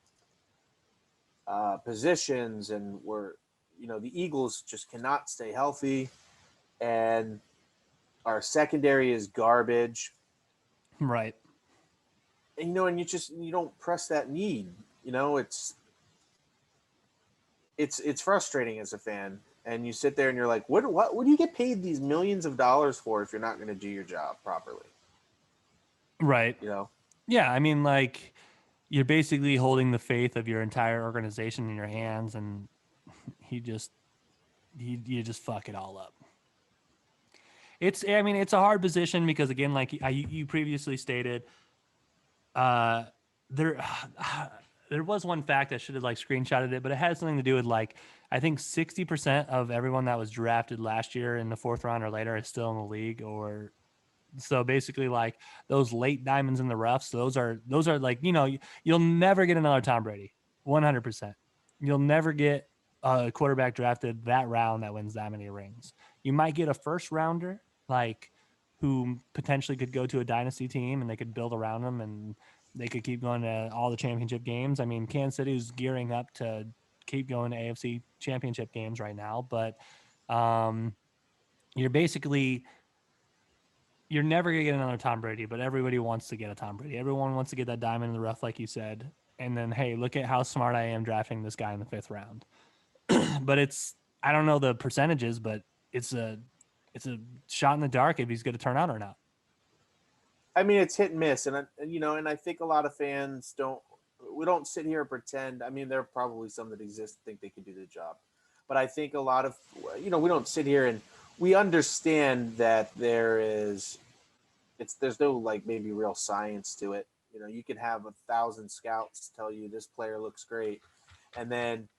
positions, and the Eagles just cannot stay healthy, and our secondary is garbage. Right. And, and you don't press that need, it's frustrating as a fan. And you sit there and you're like, what do you get paid these millions of dollars for if you're not going to do your job properly? Right. Yeah. I mean, like, you're basically holding the faith of your entire organization in your hands, and you just fuck it all up. It's a hard position because, again, like you previously stated, There there was one fact I should have like screenshotted it, but it had something to do with like I think 60% of everyone that was drafted last year in the 4th round or later is still in the league. Or so basically like those late diamonds in the roughs, those are like, you'll never get another Tom Brady. 100%. You'll never get a quarterback drafted that round that wins that many rings. You might get a first rounder like who potentially could go to a dynasty team and they could build around them and they could keep going to all the championship games. I mean, Kansas City is gearing up to keep going to AFC championship games right now, but you're basically you're never gonna get another Tom Brady, but everybody wants to get a Tom Brady. Everyone wants to get that diamond in the rough, like you said. And then, hey, look at how smart I am drafting this guy in the 5th round. But I don't know the percentages, but it's a shot in the dark if he's going to turn out or not. I mean, it's hit and miss, and I think a lot of fans we don't sit here and pretend. I mean, there are probably some that exist think they can do the job, but I think a lot of we don't sit here and we understand that there's no like maybe real science to it. You could have 1,000 scouts tell you this player looks great, and then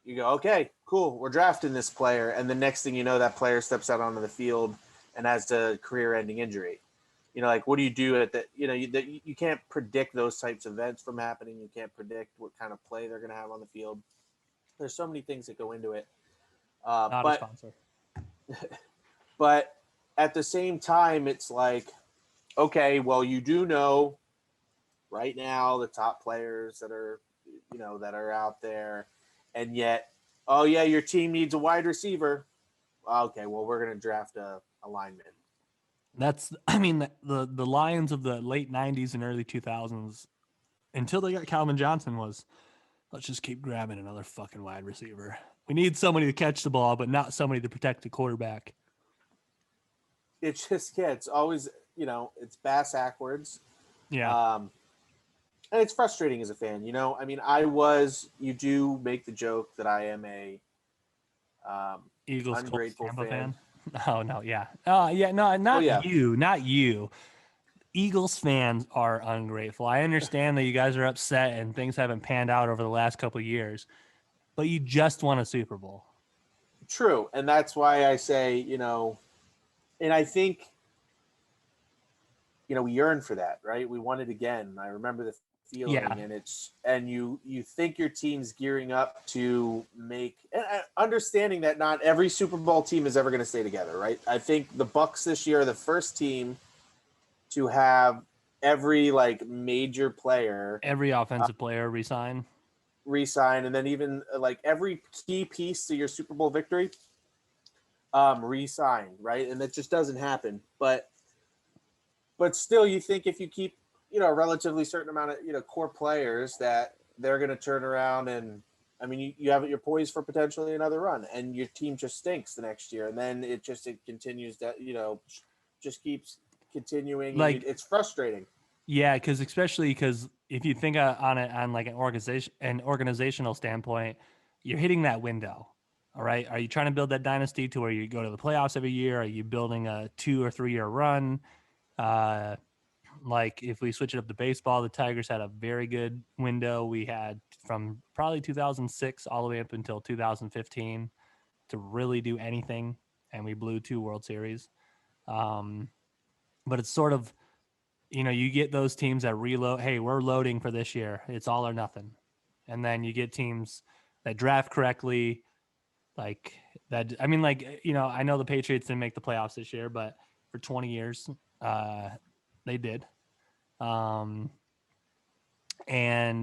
you go, okay, cool, we're drafting this player, and the next thing you know, that player steps out onto the field and has a career-ending injury. Like what do you do at that? You can't predict those types of events from happening. You can't predict what kind of play they're going to have on the field. There's so many things that go into it. Not a sponsor. But at the same time, it's like, okay, well, you do know right now the top players that are, that are out there, and yet, oh yeah, your team needs a wide receiver. Okay, well, we're going to draft a lineman. I mean, the Lions of the late 90s and early 2000s, until they got Calvin Johnson, was let's just keep grabbing another fucking wide receiver. We need somebody to catch the ball, but not somebody to protect the quarterback. It's just, it's always, it's bass backwards. Yeah. And it's frustrating as a fan, I mean, you do make the joke that I am a Eagles ungrateful Tampa fan. Oh no, yeah. Yeah, no, not you. Eagles fans are ungrateful. I understand that you guys are upset and things haven't panned out over the last couple of years, but you just won a Super Bowl. True, and that's why I say, and I think, we yearn for that, right? We won it again. I remember the feeling, and you think your team's gearing up to make, and understanding that not every Super Bowl team is ever going to stay together, right? I think the Bucs this year are the first team to have every like major player, every offensive player resign, and then even like every key piece to your Super Bowl victory re-sign, right? And that just doesn't happen. But still, you think if you keep, a relatively certain amount of, core players, that they're going to turn around and, I mean, you're poised for potentially another run, and your team just stinks the next year, and then it continues that, just keeps continuing. Like, it's frustrating. Yeah, especially because if you think on it on like an organizational standpoint, you're hitting that window. All right. Are you trying to build that dynasty to where you go to the playoffs every year? Are you building a 2 or 3 year run? Like if we switch it up to baseball, the Tigers had a very good window. We had from probably 2006 all the way up until 2015 to really do anything, and we blew 2 World Series. But it's sort of, you get those teams that reload. Hey, we're loading for this year. It's all or nothing. And then you get teams that draft correctly. Like that. I mean, I know the Patriots didn't make the playoffs this year, but for 20 years, they did. And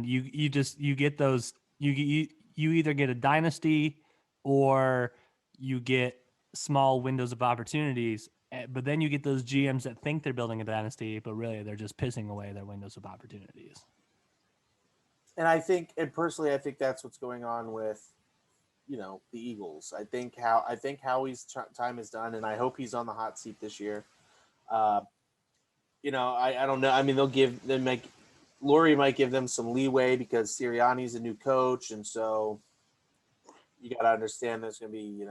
you get those, you either get a dynasty or you get small windows of opportunities. But then you get those GMs that think they're building a dynasty, but really they're just pissing away their windows of opportunities. And I think that's what's going on with, the Eagles. I think Howie's time is done, and I hope he's on the hot seat this year. I don't know. I mean, Lurie might give them some leeway because Sirianni's a new coach, and so you got to understand there's going to be,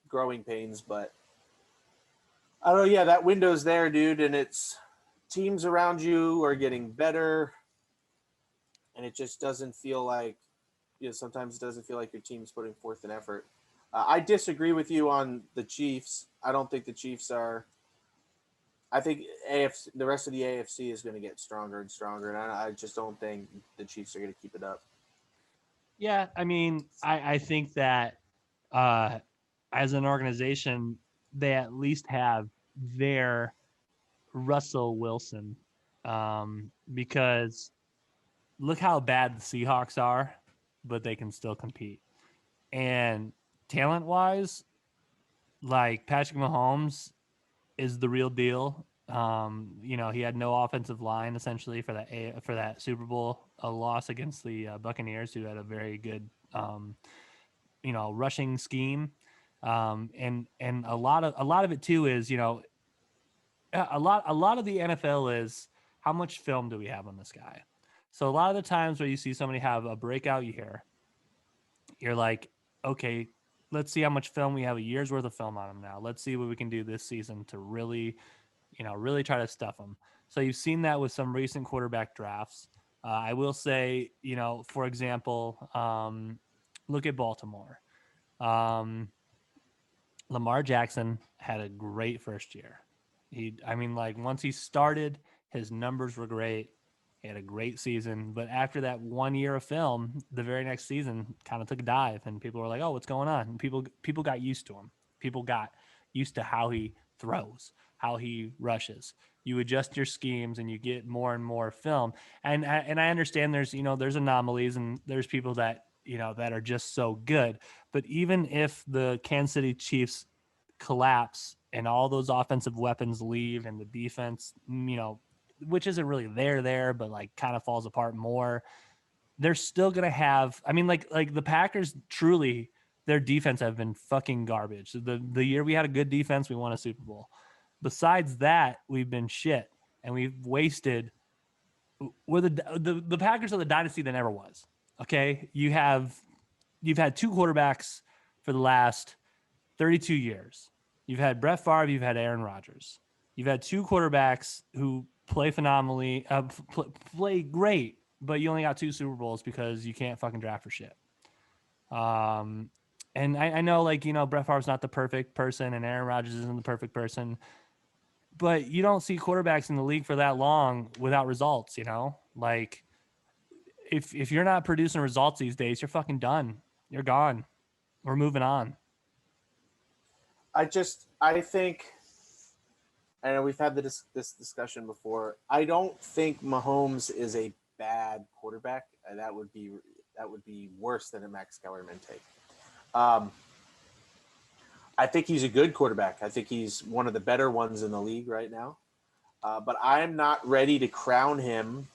growing pains, but I don't know. Yeah, that window's there, dude, and it's teams around you are getting better, and it just doesn't feel like, sometimes it doesn't feel like your team's putting forth an effort. I disagree with you on the Chiefs. I don't think the Chiefs are. I think the rest of the AFC is going to get stronger and stronger, and I just don't think the Chiefs are going to keep it up. Yeah, I mean, I think that as an organization, they at least have their Russell Wilson, because look how bad the Seahawks are, but they can still compete. And talent-wise, like Patrick Mahomes is the real deal. He had no offensive line essentially for that Super Bowl loss against the Buccaneers, who had a very good rushing scheme. And a lot of it too is, a lot of the NFL is how much film do we have on this guy? So a lot of the times where you see somebody have a breakout year, you're like, okay, let's see how much film we have, a year's worth of film on him now. Let's see what we can do this season to really try to stuff him. So you've seen that with some recent quarterback drafts. I will say, for example, look at Baltimore. Lamar Jackson had a great first year. Once he started, his numbers were great. He had a great season, but after that 1 year of film, the very next season kind of took a dive, and people were like, "Oh, what's going on?" And people got used to him. People got used to how he throws, how he rushes. You adjust your schemes, and you get more and more film. And I understand there's anomalies, and there's people that that are just so good. But even if the Kansas City Chiefs collapse and all those offensive weapons leave, and the defense, which isn't really there, but like kind of falls apart more, they're still going to have, like the Packers, truly, their defense have been fucking garbage. The year we had a good defense, we won a Super Bowl. Besides that, we've been shit, and we've wasted. The Packers are the dynasty that never was. Okay, you've had two quarterbacks for the last 32 years. You've had Brett Favre, you've had Aaron Rodgers. You've had two quarterbacks who play phenomenally, play great, but you only got two Super Bowls because you can't fucking draft for shit. And I know, Brett Favre's not the perfect person, and Aaron Rodgers isn't the perfect person, but you don't see quarterbacks in the league for that long without results, Like, if you're not producing results these days, you're fucking done. You're gone. We're moving on. I think, I know we've had this discussion before. I don't think Mahomes is a bad quarterback. That would be worse than a Max Kellerman take. I think he's a good quarterback. I think he's one of the better ones in the league right now. But I'm not ready to crown him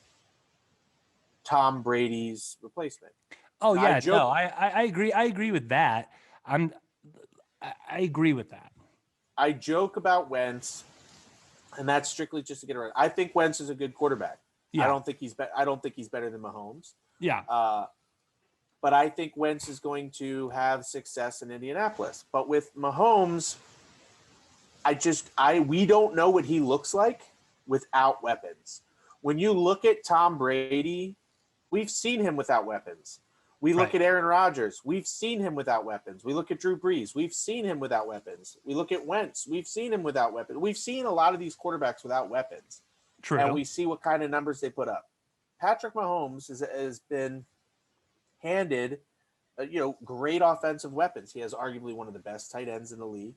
Tom Brady's replacement. Oh yeah, no, I agree. I agree with that. I agree with that. I joke about Wentz, and that's strictly just to get around. I think Wentz is a good quarterback. Yeah. I don't think he's better than Mahomes. Yeah. But I think Wentz is going to have success in Indianapolis. But with Mahomes, we don't know what he looks like without weapons. When you look at Tom Brady, we've seen him without weapons. We look at Aaron Rodgers. We've seen him without weapons. We look at Drew Brees. We've seen him without weapons. We look at Wentz. We've seen him without weapons. We've seen a lot of these quarterbacks without weapons. True. And we see what kind of numbers they put up. Patrick Mahomes has been handed, great offensive weapons. He has arguably one of the best tight ends in the league.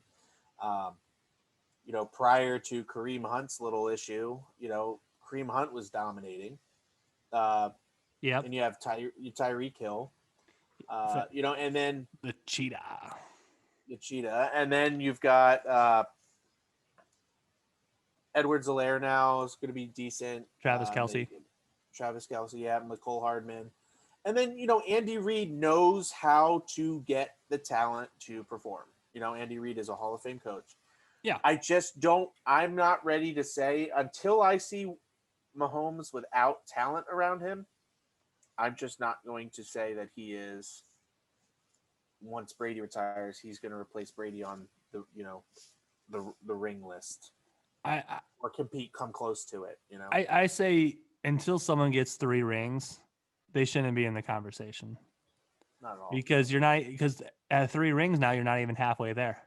Prior to Kareem Hunt's little issue, Kareem Hunt was dominating. Yeah. And you have Tyreek Hill. And then the cheetah, and then you've got Edwards-Helaire now is going to be decent. Travis Kelce, yeah, McCole Hardman, and then Andy Reid knows how to get the talent to perform. Andy Reid is a Hall of Fame coach. Yeah, I'm not ready to say until I see Mahomes without talent around him. I'm just not going to say that he is. Once Brady retires, he's going to replace Brady on the ring list. or come close to it. You know, I say until someone gets 3 rings, they shouldn't be in the conversation. not at all. Because at 3 rings now, you're not even halfway there.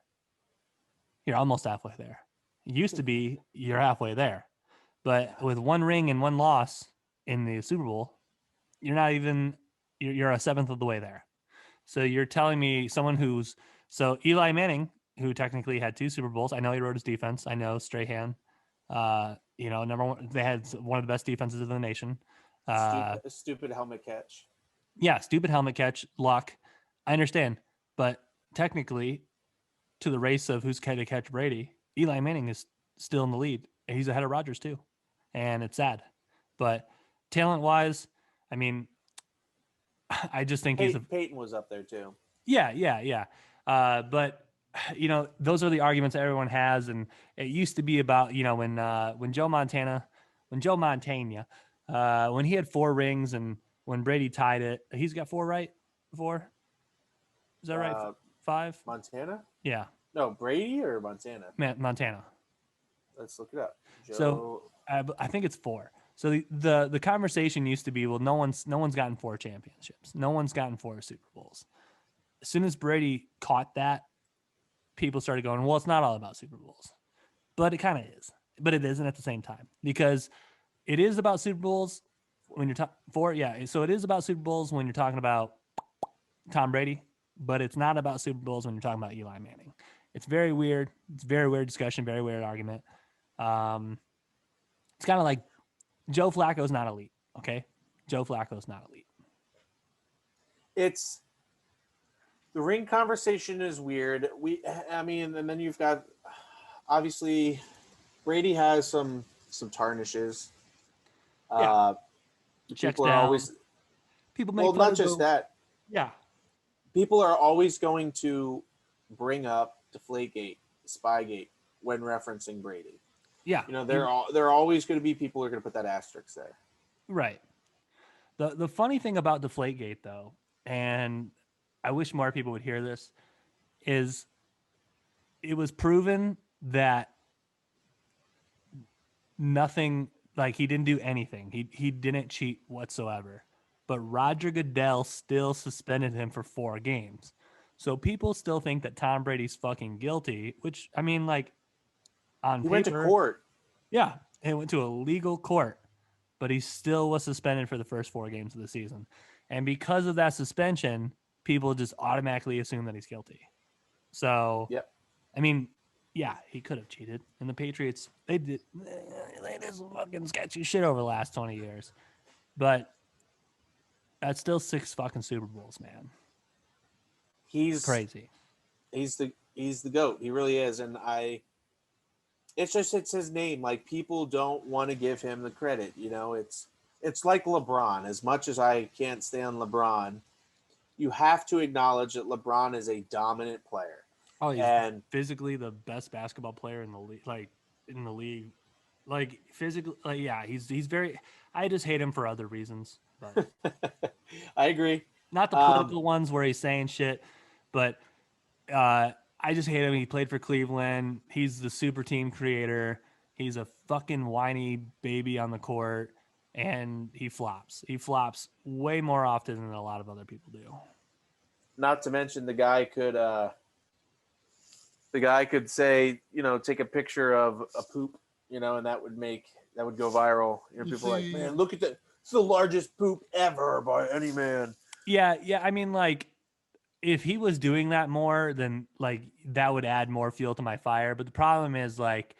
You're almost halfway there. It used to be you're halfway there. But with 1 ring and 1 loss in the Super Bowl, you're not even, you're a seventh of the way there. So you're telling me someone so Eli Manning, who technically had 2 Super Bowls, I know he wrote his defense. I know Strahan, number one, they had one of the best defenses in the nation. Stupid helmet catch. Yeah, stupid helmet catch, luck. I understand. But technically, to the race of who's going to catch Brady, Eli Manning is still in the lead. He's ahead of Rodgers too. And it's sad. But talent-wise, I mean, I just think Peyton was up there too. Yeah. But those are the arguments that everyone has, and it used to be about when Joe Montana, when he had 4 rings, and when Brady tied it, he's got 4, right? 4, is that right? 5? Montana? Yeah. No, Brady or Montana? Montana. Let's look it up. So I think it's 4. So the conversation used to be, well, no one's gotten 4 championships. No one's gotten 4 Super Bowls. As soon as Brady caught that, people started going, well, it's not all about Super Bowls. But it kind of is. But it isn't at the same time. Because it is about Super Bowls when you're talking 4, yeah. So it is about Super Bowls when you're talking about Tom Brady, but it's not about Super Bowls when you're talking about Eli Manning. It's very weird. It's a very weird discussion, very weird argument. It's kind of like Joe Flacco's not elite, okay? Joe Flacco's not elite. It's the ring conversation is weird. And then you've got obviously Brady has some tarnishes. Yeah. People are always not just that. Yeah. People are always going to bring up Deflategate, Spygate when referencing Brady. Yeah. There are always going to be people who are going to put that asterisk there. Right. The funny thing about Deflategate, though, and I wish more people would hear this, is it was proven that nothing, like he didn't do anything. He didn't cheat whatsoever. But Roger Goodell still suspended him for 4 games. So people still think that Tom Brady's fucking guilty, which, I mean, like, on paper, went to court. Yeah, he went to a legal court, but he still was suspended for the first 4 games of the season. And because of that suspension, people just automatically assume that he's guilty. So, yep. I mean, yeah, he could have cheated. And the Patriots, they did some fucking sketchy shit over the last 20 years. But that's still 6 fucking Super Bowls, man. He's crazy. He's the GOAT. He really is. And it's his name. Like, people don't want to give him the credit. It's like LeBron. As much as I can't stand LeBron, you have to acknowledge that LeBron is a dominant player. Oh, he's physically the best basketball player in the league. Like physically, like, yeah, he's very. I just hate him for other reasons. But I agree. Not the political ones where he's saying shit, but I just hate him. He played for Cleveland. He's the super team creator. He's a fucking whiny baby on the court, and he flops. He flops way more often than a lot of other people do. Not to mention the guy could say, take a picture of a poop, and that would go viral. People are like, man, look at that. It's the largest poop ever by any man. Yeah. I mean, like, if he was doing that more, then like that would add more fuel to my fire. But the problem is like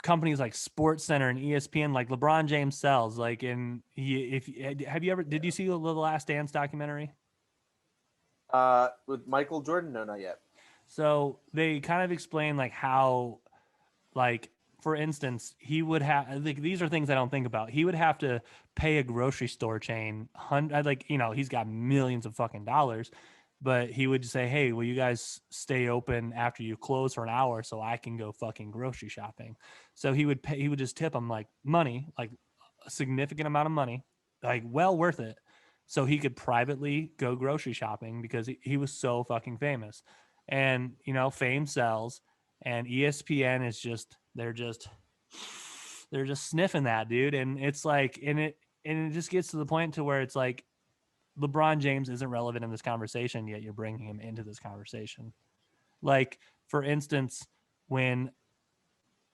companies like SportsCenter and ESPN, like LeBron James sells. Like, did you see the Last Dance documentary? With Michael Jordan? No, not yet. So they kind of explain like how, like, for instance, he would have, like, these are things I don't think about. He would have to pay a grocery store chain, he's got millions of fucking dollars, but he would say, hey, will you guys stay open after you close for an hour so I can go fucking grocery shopping? So he would just tip them like money, like a significant amount of money, like well worth it, so he could privately go grocery shopping because he was so fucking famous. And, fame sells. and ESPN is they're just sniffing that, dude. And it's like, and it just gets to the point to where it's like LeBron James isn't relevant in this conversation, yet you're bringing him into this conversation. Like, for instance, when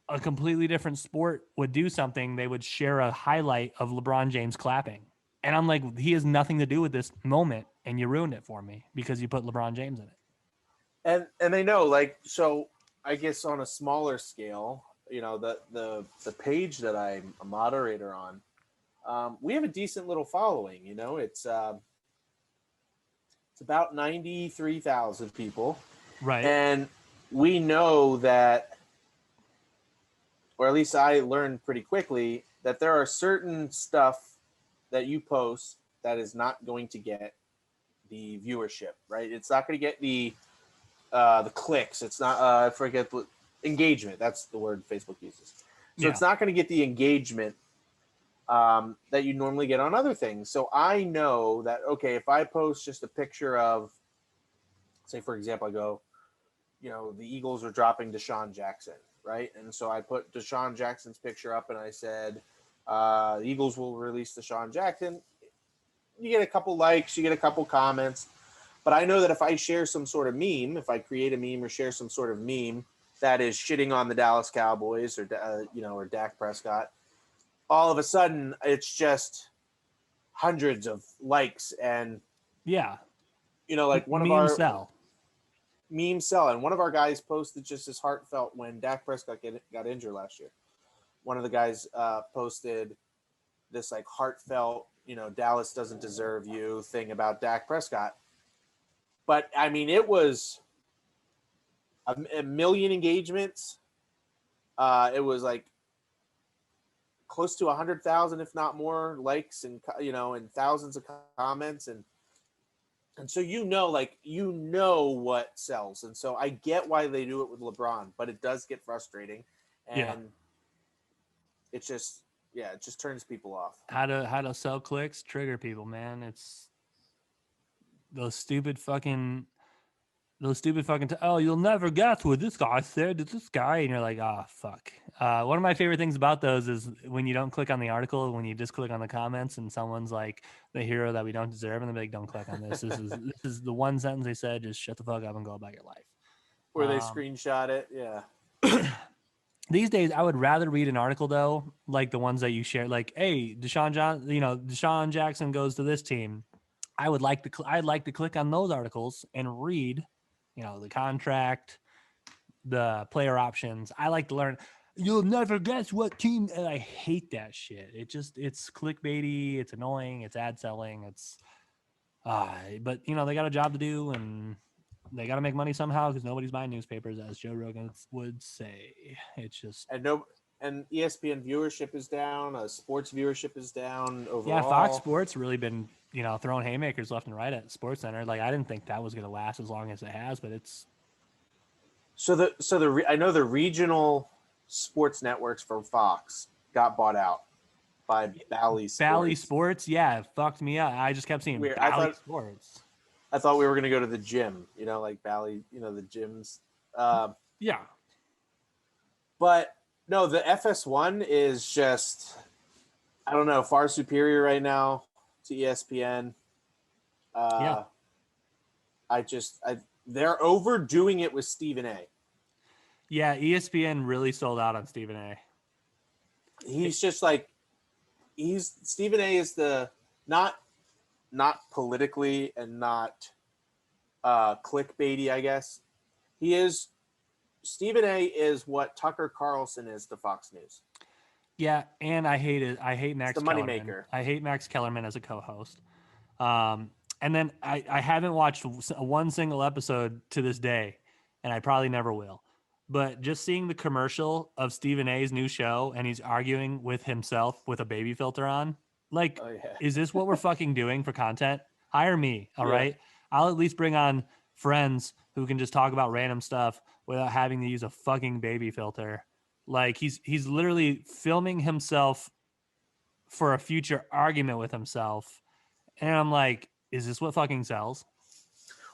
a completely different sport would do something, they would share a highlight of LeBron James clapping. And I'm like, he has nothing to do with this moment, and you ruined it for me because you put LeBron James in it. And they know, like, so I guess on a smaller scale, you know, the page that I'm a moderator on, we have a decent little following. You know, it's about 93,000 people, Right. and we know that, or at least I learned pretty quickly, that there are certain stuff that you post that is not going to get the viewership, right? It's not going to get the clicks. It's not I forget what engagement. That's the word Facebook uses. So it's not going to get the engagement that you normally get on other things. So I know that, okay, if I post just a picture of, say, for example, I go, you know, the Eagles are dropping Deshaun Jackson, right? And so I put Deshaun Jackson's picture up and I said, the Eagles will release Deshaun Jackson. You get a couple likes, you get a couple comments. But I know that if I share some sort of meme, if I create a meme or share some sort of meme that is shitting on the Dallas Cowboys or, or Dak Prescott, all of a sudden it's just hundreds of likes. And, like one of our memes sell. And one of our guys posted just as heartfelt when Dak Prescott got injured last year. One of the guys posted this like heartfelt, Dallas doesn't deserve you thing about Dak Prescott. But I mean, it was a million engagements. It was like close to 100,000, if not more, likes and and thousands of comments, and so what sells. And so I get why they do it with LeBron, but it does get frustrating, and it just turns people off. How to sell clicks, trigger people, man. It's those stupid fucking oh, you'll never guess what this guy said to this guy, and you're like, oh fuck. One of my favorite things about those is when you don't click on the article, when you just click on the comments, and someone's like the hero that we don't deserve, and they're like, don't click on this. This is the one sentence they said. Just shut the fuck up and go about your life. Or they screenshot it, yeah. These days, I would rather read an article though, like the ones that you share, like, hey, Deshaun Jackson goes to this team. I'd like to click on those articles and read, the contract, the player options. I like to learn. You'll never guess what team. And I hate that shit. It's clickbaity. It's annoying. It's ad selling. It's, but they got a job to do and they got to make money somehow because nobody's buying newspapers, as Joe Rogan would say. It's just and ESPN viewership is down. Sports viewership is down overall. Yeah, Fox Sports really been throwing haymakers left and right at SportsCenter. Like I didn't think that was going to last as long as it has, but it's. I know the regional sports networks for Fox got bought out by Bally Sports. Bally Sports, yeah, it fucked me up. I just kept seeing Bally Sports. I thought we were going to go to the gym, like Bally, the gyms. Yeah. But no, the FS1 is just, I don't know, far superior right now to ESPN. They're overdoing it with Stephen A. Yeah, ESPN really sold out on Stephen A. He's just like, Stephen A is the not politically and not clickbaity, I guess. Stephen A is what Tucker Carlson is to Fox News. Yeah, and I hate it. I hate Max Kellerman. The moneymaker. I hate Max Kellerman as a co-host. And then I haven't watched one single episode to this day, and I probably never will. But just seeing the commercial of Stephen A's new show, and he's arguing with himself with a baby filter on, like, is this what we're fucking doing for content? Hire me, all right? I'll at least bring on friends who can just talk about random stuff without having to use a fucking baby filter. Like he's literally filming himself for a future argument with himself. And I'm like, is this what fucking sells?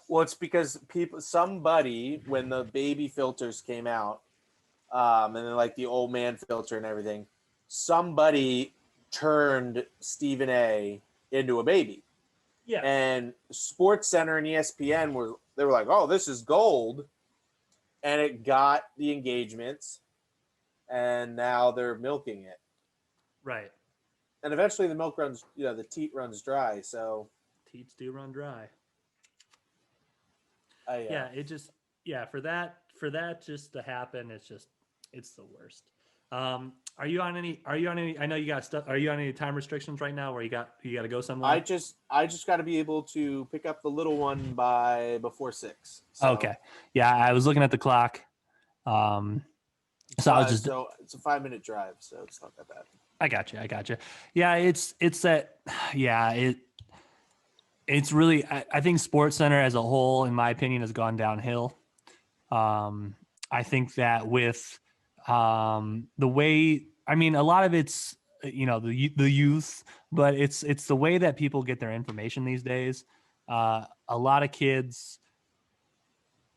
Well, it's because somebody, when the baby filters came out, and then like the old man filter and everything, somebody turned Stephen A into a baby. Yeah. And Sports Center and ESPN were like, "Oh, this is gold," and it got the engagements, and now they're milking it. Right. And eventually, the milk runs, the teat runs dry. So, Teats do run dry. yeah, It just for that just to happen, it's the worst. Are you on any I know you got stuff, are you on any time restrictions right now where you got to go somewhere? I just got to be able to pick up the little one before 6. So. Okay. Yeah, I was looking at the clock. So I was just So it's a 5-minute drive, so it's not that bad. I got you. Yeah, it's that it's really I think Sports Center as a whole, in my opinion, has gone downhill. I think that with the way, I mean, a lot of it's the youth, but it's the way that people get their information these days. A lot of kids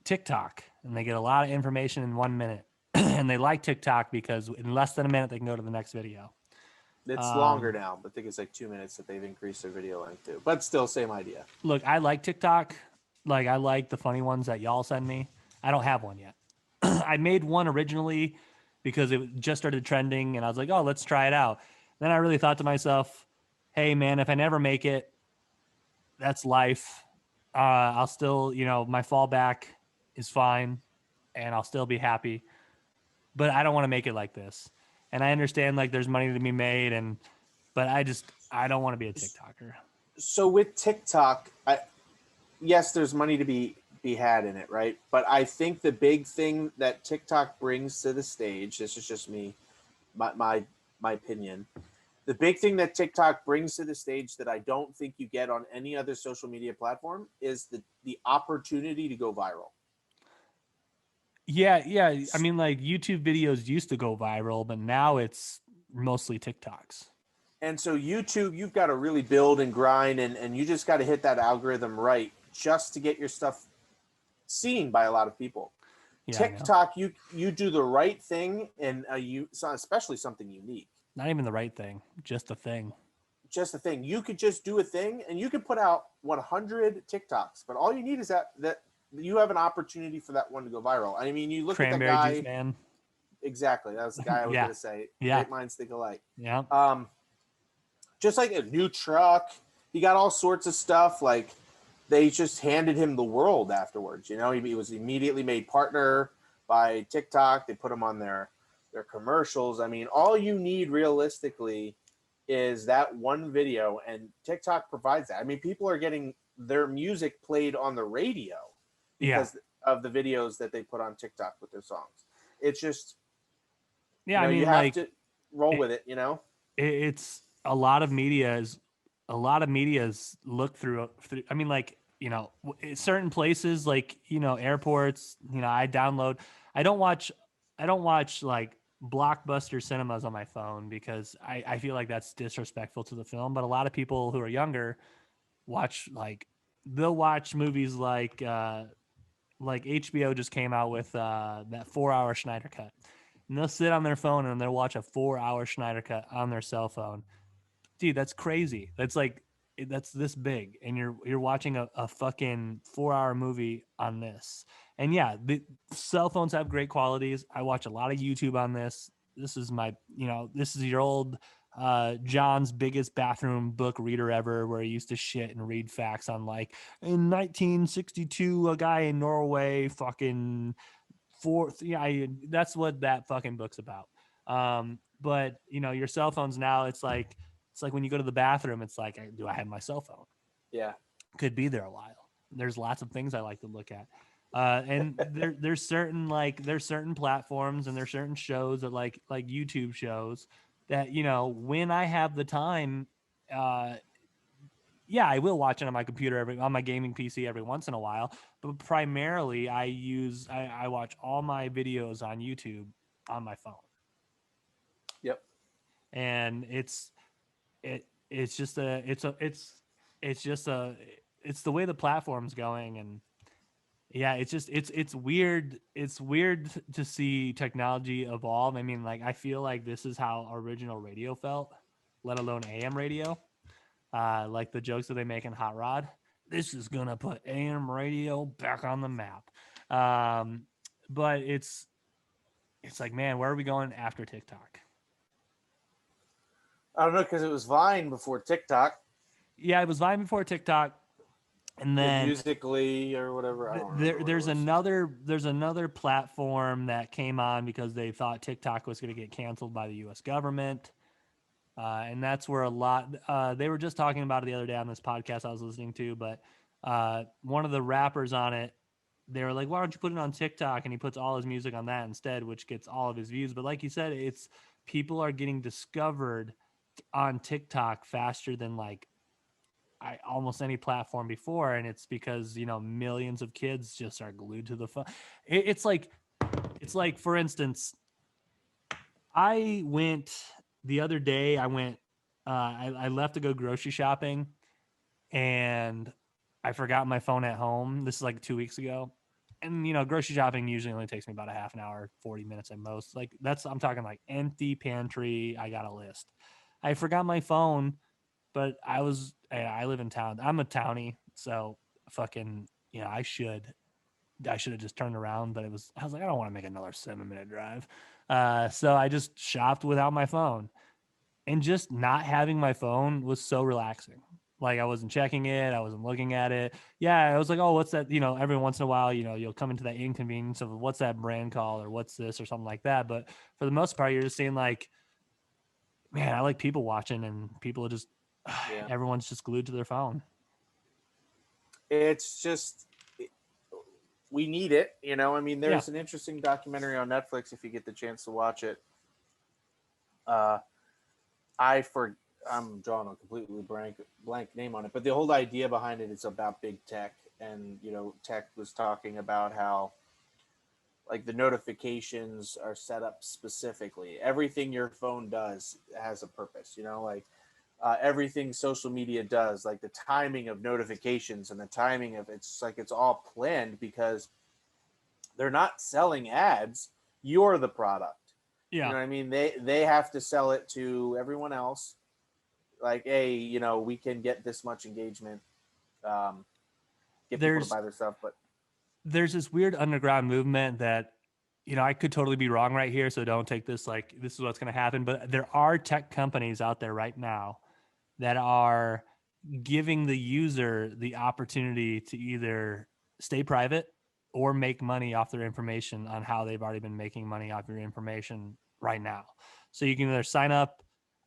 TikTok, and they get a lot of information in 1 minute, and they like TikTok because in less than a minute they can go to the next video. It's longer now, but I think it's like 2 minutes that they've increased their video length to. But still, same idea. Look, I like TikTok. Like, I like the funny ones that y'all send me. I don't have one yet. I made one originally because it just started trending, and I was like, oh, let's try it out. Then I really thought to myself, hey, man, if I never make it, that's life. I'll still, my fallback is fine, and I'll still be happy. But I don't want to make it like this. And I understand, like, there's money to be made, but I don't want to be a TikToker. So with TikTok, yes, there's money to be had in it, right? But I think the big thing that TikTok brings to the stage, this is just me, my opinion. The big thing that TikTok brings to the stage that I don't think you get on any other social media platform is the opportunity to go viral. Yeah. I mean, like, YouTube videos used to go viral, but now it's mostly TikToks. And so YouTube, you've got to really build and grind, and you just got to hit that algorithm right just to get your stuff seen by a lot of people. Yeah, TikTok, you do the right thing, and especially something unique. Not even the right thing, just a thing. Just a thing. You could just do a thing, and you could put out 100 TikToks, but all you need is that you have an opportunity for that one to go viral. I mean, you look Cranberry at that guy. Juice Man. Exactly. That was the guy I was going to say. Yeah. Great minds think alike. Yeah. Just like a new truck. He got all sorts of stuff. Like, they just handed him the world afterwards. He was immediately made partner by TikTok. They put him on their commercials. I mean, all you need realistically is that one video, and TikTok provides that. I mean, people are getting their music played on the radio because of the videos that they put on TikTok with their songs. It's just, I mean, you have to roll with it. It's a lot of media's look through. I mean, like, certain places, like, airports, I don't watch like Blockbuster cinemas on my phone because I feel like that's disrespectful to the film. But a lot of people who are younger they'll watch movies like HBO just came out with that 4-hour Schneider cut, and they'll sit on their phone and they'll watch a 4-hour Schneider cut on their cell phone. Dude, that's crazy. That's this big, and you're watching a fucking 4-hour movie on this. And yeah, the cell phones have great qualities. I watch a lot of YouTube on this. This is this is your old John's biggest bathroom book reader ever, where he used to shit and read facts on, like, in 1962 a guy in Norway fucking that's what that fucking book's about. But your cell phones now, it's like when you go to the bathroom, it's like, do I have my cell phone? Yeah, could be there a while. There's lots of things I like to look at. And there's certain platforms, and there's certain shows that like YouTube shows that, when I have the time, I will watch it on my computer on my gaming PC every once in a while, but primarily I watch all my videos on YouTube on my phone. Yep. And it's the way the platform's going, and Yeah, it's weird. It's weird to see technology evolve. I mean, like I feel like this is how original radio felt, let alone AM radio. Like the jokes that they make in Hot Rod. This is gonna put AM radio back on the map. But it's like, man, where are we going after TikTok? I don't know, because it was Vine before TikTok Yeah, it was Vine before TikTok, and with then Musically or whatever. I don't remember what there's it was. another platform that came on because they thought TikTok was going to get canceled by the U.S. government, and that's where a lot. They were just talking about it the other day on this podcast I was listening to, but one of the rappers on it, they were like, "Why don't you put it on TikTok?" And he puts all his music on that instead, which gets all of his views. But like you said, it's people are getting discovered on TikTok faster than like almost any platform before, and it's because millions of kids just are glued to the phone. It's like for instance, I went the other day. I left to go grocery shopping, and I forgot my phone at home. This is like 2 weeks ago. And grocery shopping usually only takes me about a half an hour, 40 minutes at most. Like I'm talking like empty pantry. I got a list. I forgot my phone, but I live in town. I'm a townie, so fucking I should have just turned around, but I was like, I don't want to make another 7-minute drive. So I just shopped without my phone, and just not having my phone was so relaxing. Like I wasn't checking it. I wasn't looking at it. Yeah. I was like, oh, what's that? Every once in a while, you'll come into that inconvenience of what's that brand called or what's this or something like that. But for the most part, you're just seeing like, man, I like people watching, and people are just, Yeah. everyone's just glued to their phone. It's just we need it. I mean, there's Yeah. an interesting documentary on Netflix if you get the chance to watch it. Uh, I'm drawing a completely blank name on it, but the whole idea behind it is about big tech, and tech was talking about how like the notifications are set up specifically. Everything your phone does has a purpose. Like everything social media does, like the timing of notifications and the timing of it's all planned because they're not selling ads. You're the product. You Yeah. know what I mean? They have to sell it to everyone else. Like, hey, we can get this much engagement, get people to There's buy their stuff. But there's this weird underground movement that I could totally be wrong right here, so don't take this like this is what's going to happen, but there are tech companies out there right now that are giving the user the opportunity to either stay private or make money off their information on how they've already been making money off your information right now. So you can either sign up.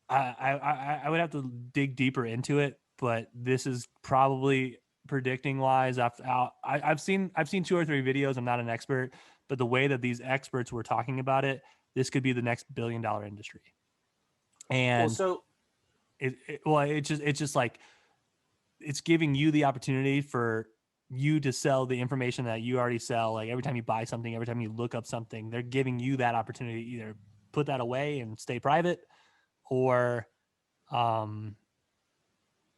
I would have to dig deeper into it, but this is probably predicting wise. I've seen 2 or 3 videos. I'm not an expert, but the way that these experts were talking about it, this could be the next $1 billion industry. well, And so it's just like it's giving you the opportunity for you to sell the information that you already sell. Like every time you buy something, every time you look up something, they're giving you that opportunity to either put that away and stay private, or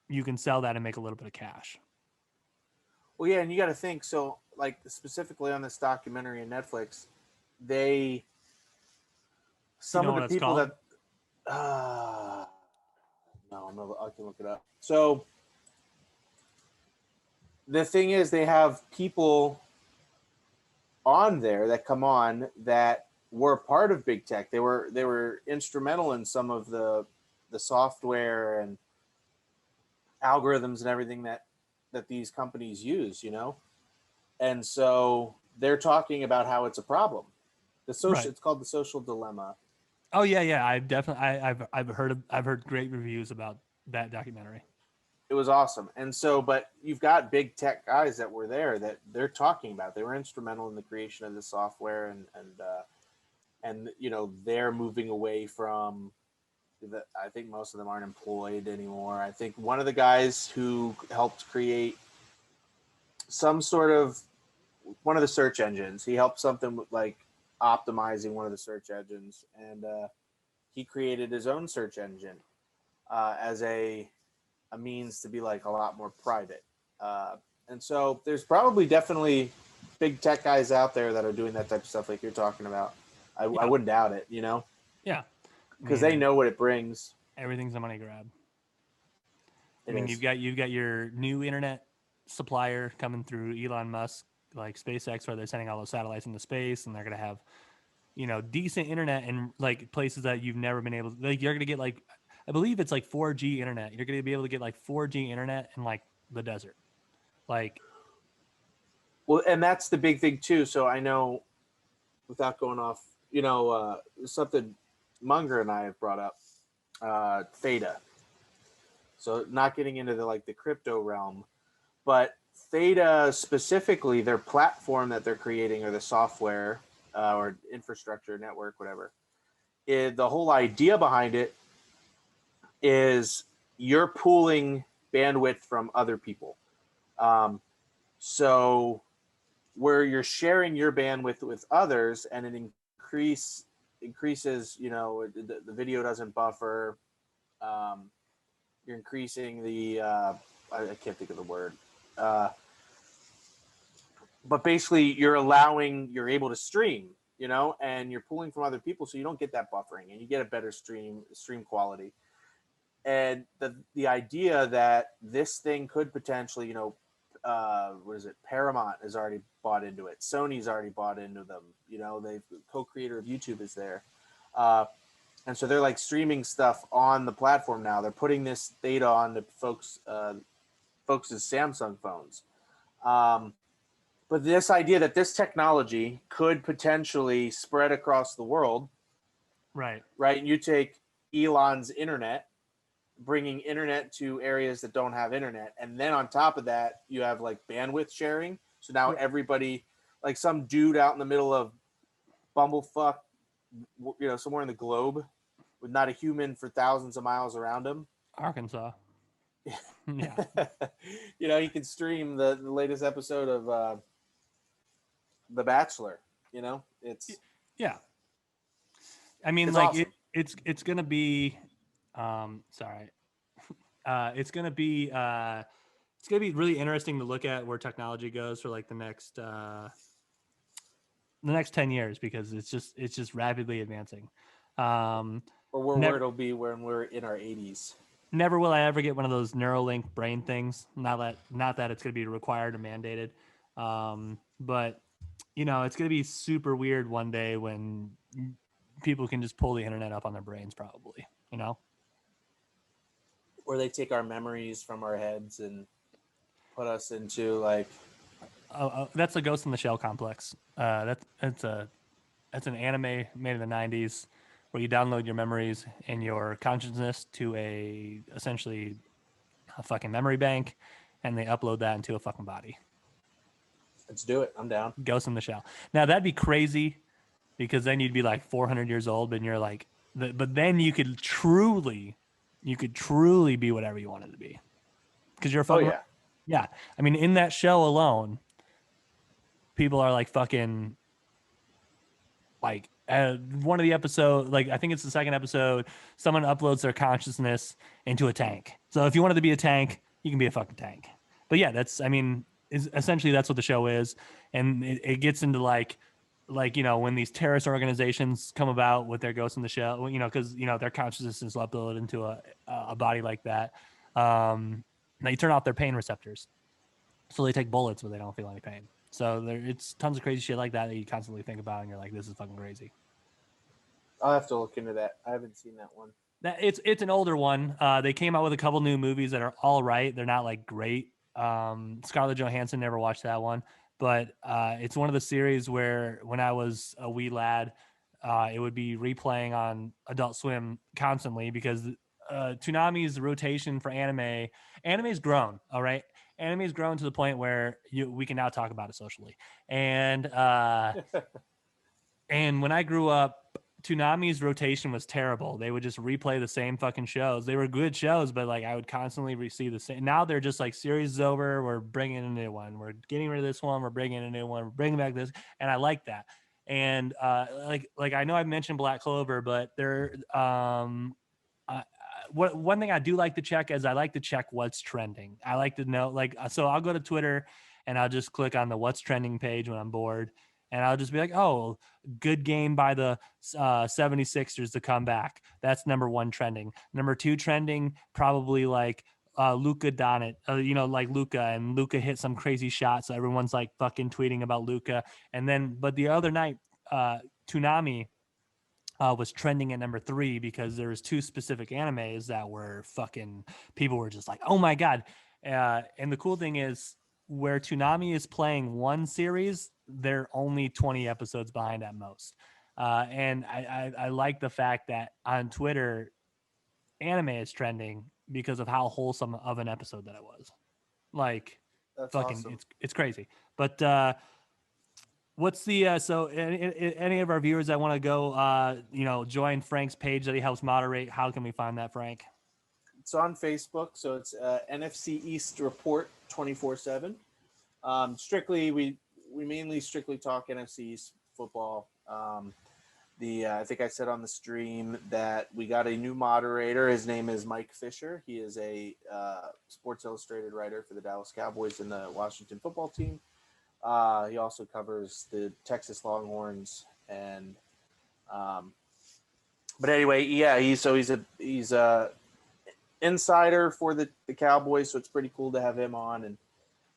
you can sell that and make a little bit of cash. well, yeah, and you got to think. So, like specifically on this documentary on Netflix, they some of the What it's people called? that no, I can look it up. So the thing is, they have people on there that come on that were part of big tech. They were instrumental in some of the software and algorithms and everything that these companies use. And so they're talking about how it's a problem. Right. It's called the social dilemma. Oh yeah. I've heard great reviews about that documentary. It was awesome. And so, but you've got big tech guys that were there that they're talking about. They were instrumental in the creation of the software, and they're moving away from I think most of them aren't employed anymore. I think one of the guys who helped create some sort of one of the search engines, he helped something with like optimizing one of the search engines, and he created his own search engine as a means to be like a lot more private. And so there's probably definitely big tech guys out there that are doing that type of stuff like you're talking about. I wouldn't doubt it, you know? Yeah. Because they know what it brings. Everything's a money grab. It I mean, is. you've got your new internet supplier coming through Elon Musk, like SpaceX, where they're sending all those satellites into space, and they're gonna have, decent internet in like places that you've never been able to. Like, you're gonna get like, I believe it's like 4G internet. You're gonna be able to get like 4G internet in like the desert, like. Well, and that's the big thing too. So I know, without going off, something Munger and I have brought up, Theta. So not getting into the crypto realm, but Theta specifically, their platform that they're creating, or the software or infrastructure network, whatever. The whole idea behind it is you're pooling bandwidth from other people. So where you're sharing your bandwidth with others, and it increases, the video doesn't buffer. You're increasing the I can't think of the word, but basically you're able to stream, and you're pulling from other people, so you don't get that buffering, and you get a better stream quality. And the idea that this thing could potentially, what is it? Paramount has already bought into it. Sony's already bought into them. The co-creator of YouTube is there. And so they're like streaming stuff on the platform now. They're putting this data on the folks' Samsung phones. But this idea that this technology could potentially spread across the world. Right. Right. And you take Elon's internet, bringing internet to areas that don't have internet. And then on top of that, you have like bandwidth sharing. So now everybody, like some dude out in the middle of Bumblefuck, somewhere in the globe with not a human for thousands of miles around him. Arkansas. Yeah. He can stream the latest episode of The Bachelor. It's yeah. I mean, it's like awesome. it's gonna be, it's gonna be really interesting to look at where technology goes for like the next 10 years, because it's just rapidly advancing. Or where it'll be when we're in our 80s. Never will I ever get one of those Neuralink brain things. Not that it's going to be required or mandated, but it's going to be super weird one day when people can just pull the internet up on their brains, probably. Where they take our memories from our heads and put us into like. That's a Ghost in the Shell complex. That's an anime made in the 90s. Where you download your memories and your consciousness to essentially a fucking memory bank, and they upload that into a fucking body. Let's do it. I'm down. Ghost in the Shell. Now that'd be crazy, because then you'd be like 400 years old, and you're like, but then you could truly be whatever you wanted to be, because you're a fucking. Oh, yeah. Yeah. I mean, in that shell alone, people are like fucking like. One of the episodes, like I think it's the second episode, someone uploads their consciousness into a tank. So if you wanted to be a tank, you can be a fucking tank. But yeah, essentially that's what the show is. And it gets into like, when these terrorist organizations come about with their Ghost in the Shell, because, their consciousness is uploaded into a body like that. They turn off their pain receptors. So they take bullets, but they don't feel any pain. So it's tons of crazy shit like that you constantly think about, and you're like, this is fucking crazy. I'll have to look into that. I haven't seen that one. It's an older one. They came out with a couple new movies that are all right. They're not like great. Scarlett Johansson, never watched that one, but it's one of the series where when I was a wee lad, it would be replaying on Adult Swim constantly, because Toonami's rotation for anime's grown. All right. Anime's grown to the point where we can now talk about it socially. And and when I grew up, Toonami's rotation was terrible. They would just replay the same fucking shows. They were good shows, but like I would constantly see the same. Now they're just like, series is over, we're bringing a new one. We're getting rid of this one. We're bringing a new one. We're bringing back this. And I like that. And like I know I've mentioned Black Clover, but one thing I do like to check is I like to check what's trending. I like to know, so I'll go to Twitter and I'll just click on the what's trending page when I'm bored. And I'll just be like, oh, good game by the 76ers to come back. That's number one trending. Number two trending, probably like Luka Doncic, like Luka, and Luka hit some crazy shot. So everyone's like fucking tweeting about Luka. And then, but the other night, Toonami was trending at number 3 because there was 2 specific animes that were fucking, people were just like, oh my God. And the cool thing is, where Toonami is playing one series, they're only 20 episodes behind at most. And I like the fact that on Twitter, anime is trending because of how wholesome of an episode that it was. Like, That's fucking, awesome. it's crazy. But what's the so any of our viewers that want to go join Frank's page that he helps moderate, how can we find that, Frank? It's on Facebook, so it's NFC East Report 24/7. Strictly, we mainly strictly talk NFC East football. I think I said on the stream that we got a new moderator. His name is Mike Fisher. He is a Sports Illustrated writer for the Dallas Cowboys and the Washington football team. He also covers the Texas Longhorns and but anyway, yeah, he's a insider for the Cowboys, so it's pretty cool to have him on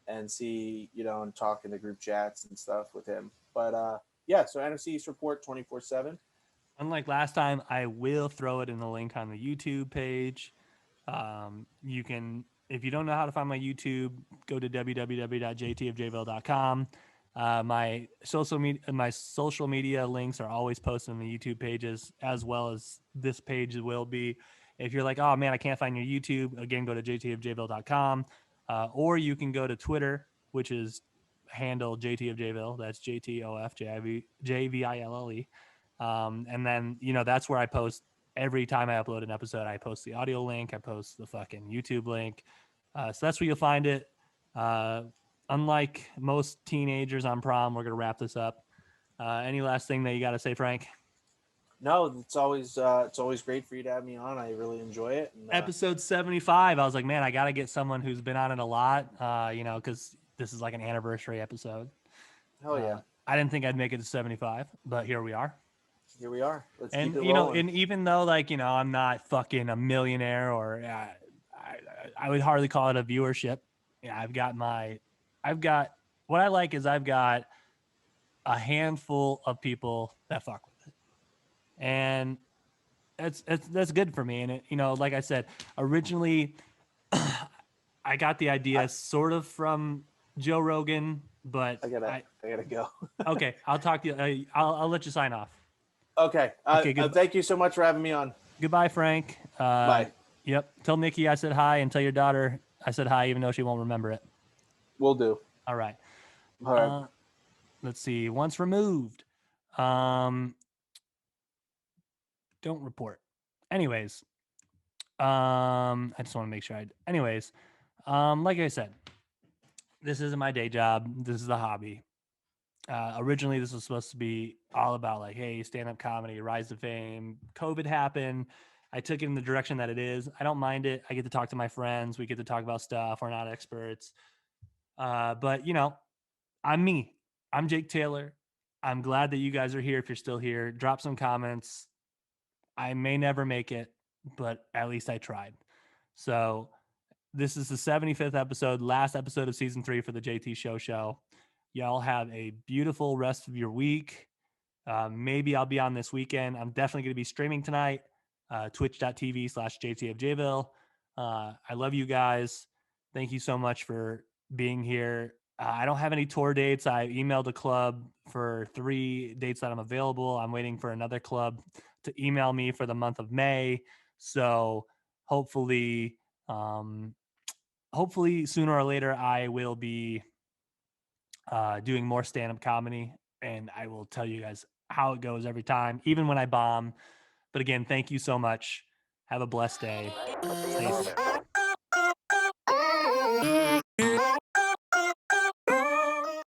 and see, and talk in the group chats and stuff with him. But yeah, so NFC East Report 24/7. Unlike last time, I will throw it in the link on the YouTube page. You can, if you don't know how to find my YouTube, go to www.jtofjville.com. My social media links are always posted on the YouTube pages, as well as this page will be. If you're like, oh man, I can't find your YouTube, again, go to jtofjville.com. Or you can go to Twitter, which is handle JTofJville. That's JTOFJVILLE. And then, that's where I post every time I upload an episode. I post the audio link, I post the fucking YouTube link. So that's where you'll find it. Unlike most teenagers on prom, we're going to wrap this up. Any last thing that you got to say, Frank? No, it's always great for you to have me on. I really enjoy it. And, Episode 75. I was like, man, I got to get someone who's been on it a lot, because this is like an anniversary episode. Hell yeah. I didn't think I'd make it to 75, but here we are. Here we are. Let's And, keep it rolling. and even though I'm not fucking a millionaire, or I would hardly call it a viewership. Yeah, what I like is I've got a handful of people that fuck with it. And that's good for me. And it, like I said, originally I got the idea sort of from Joe Rogan, but I gotta go. Okay, I'll talk to you. I'll let you sign off. Okay. Thank you so much for having me on. Goodbye, Frank. Bye. Yep. Tell Nikki I said hi, and tell your daughter I said hi, even though she won't remember it. Will do. All right. All right. Let's see. Once removed. Don't report. Anyways. I just want to make sure anyways. Like I said, this isn't my day job. This is a hobby. Originally, this was supposed to be all about like, hey, stand-up comedy, rise to fame. COVID happened. I took it in the direction that it is. I don't mind it. I get to talk to my friends. We get to talk about stuff. We're not experts. But, I'm me. I'm Jake Taylor. I'm glad that you guys are here. If you're still here, drop some comments. I may never make it, but at least I tried. So this is the 75th episode, last episode of season 3 for the JT Show. Y'all have a beautiful rest of your week. Maybe I'll be on this weekend. I'm definitely going to be streaming tonight. Twitch.tv/JTofJville. I love you guys. Thank you so much for being here. I don't have any tour dates. I emailed a club for 3 dates that I'm available. I'm waiting for another club to email me for the month of May. So hopefully sooner or later, I will be doing more stand-up comedy, and I will tell you guys how it goes every time, even when I bomb. But again, thank you so much. Have a blessed day. Stay safe.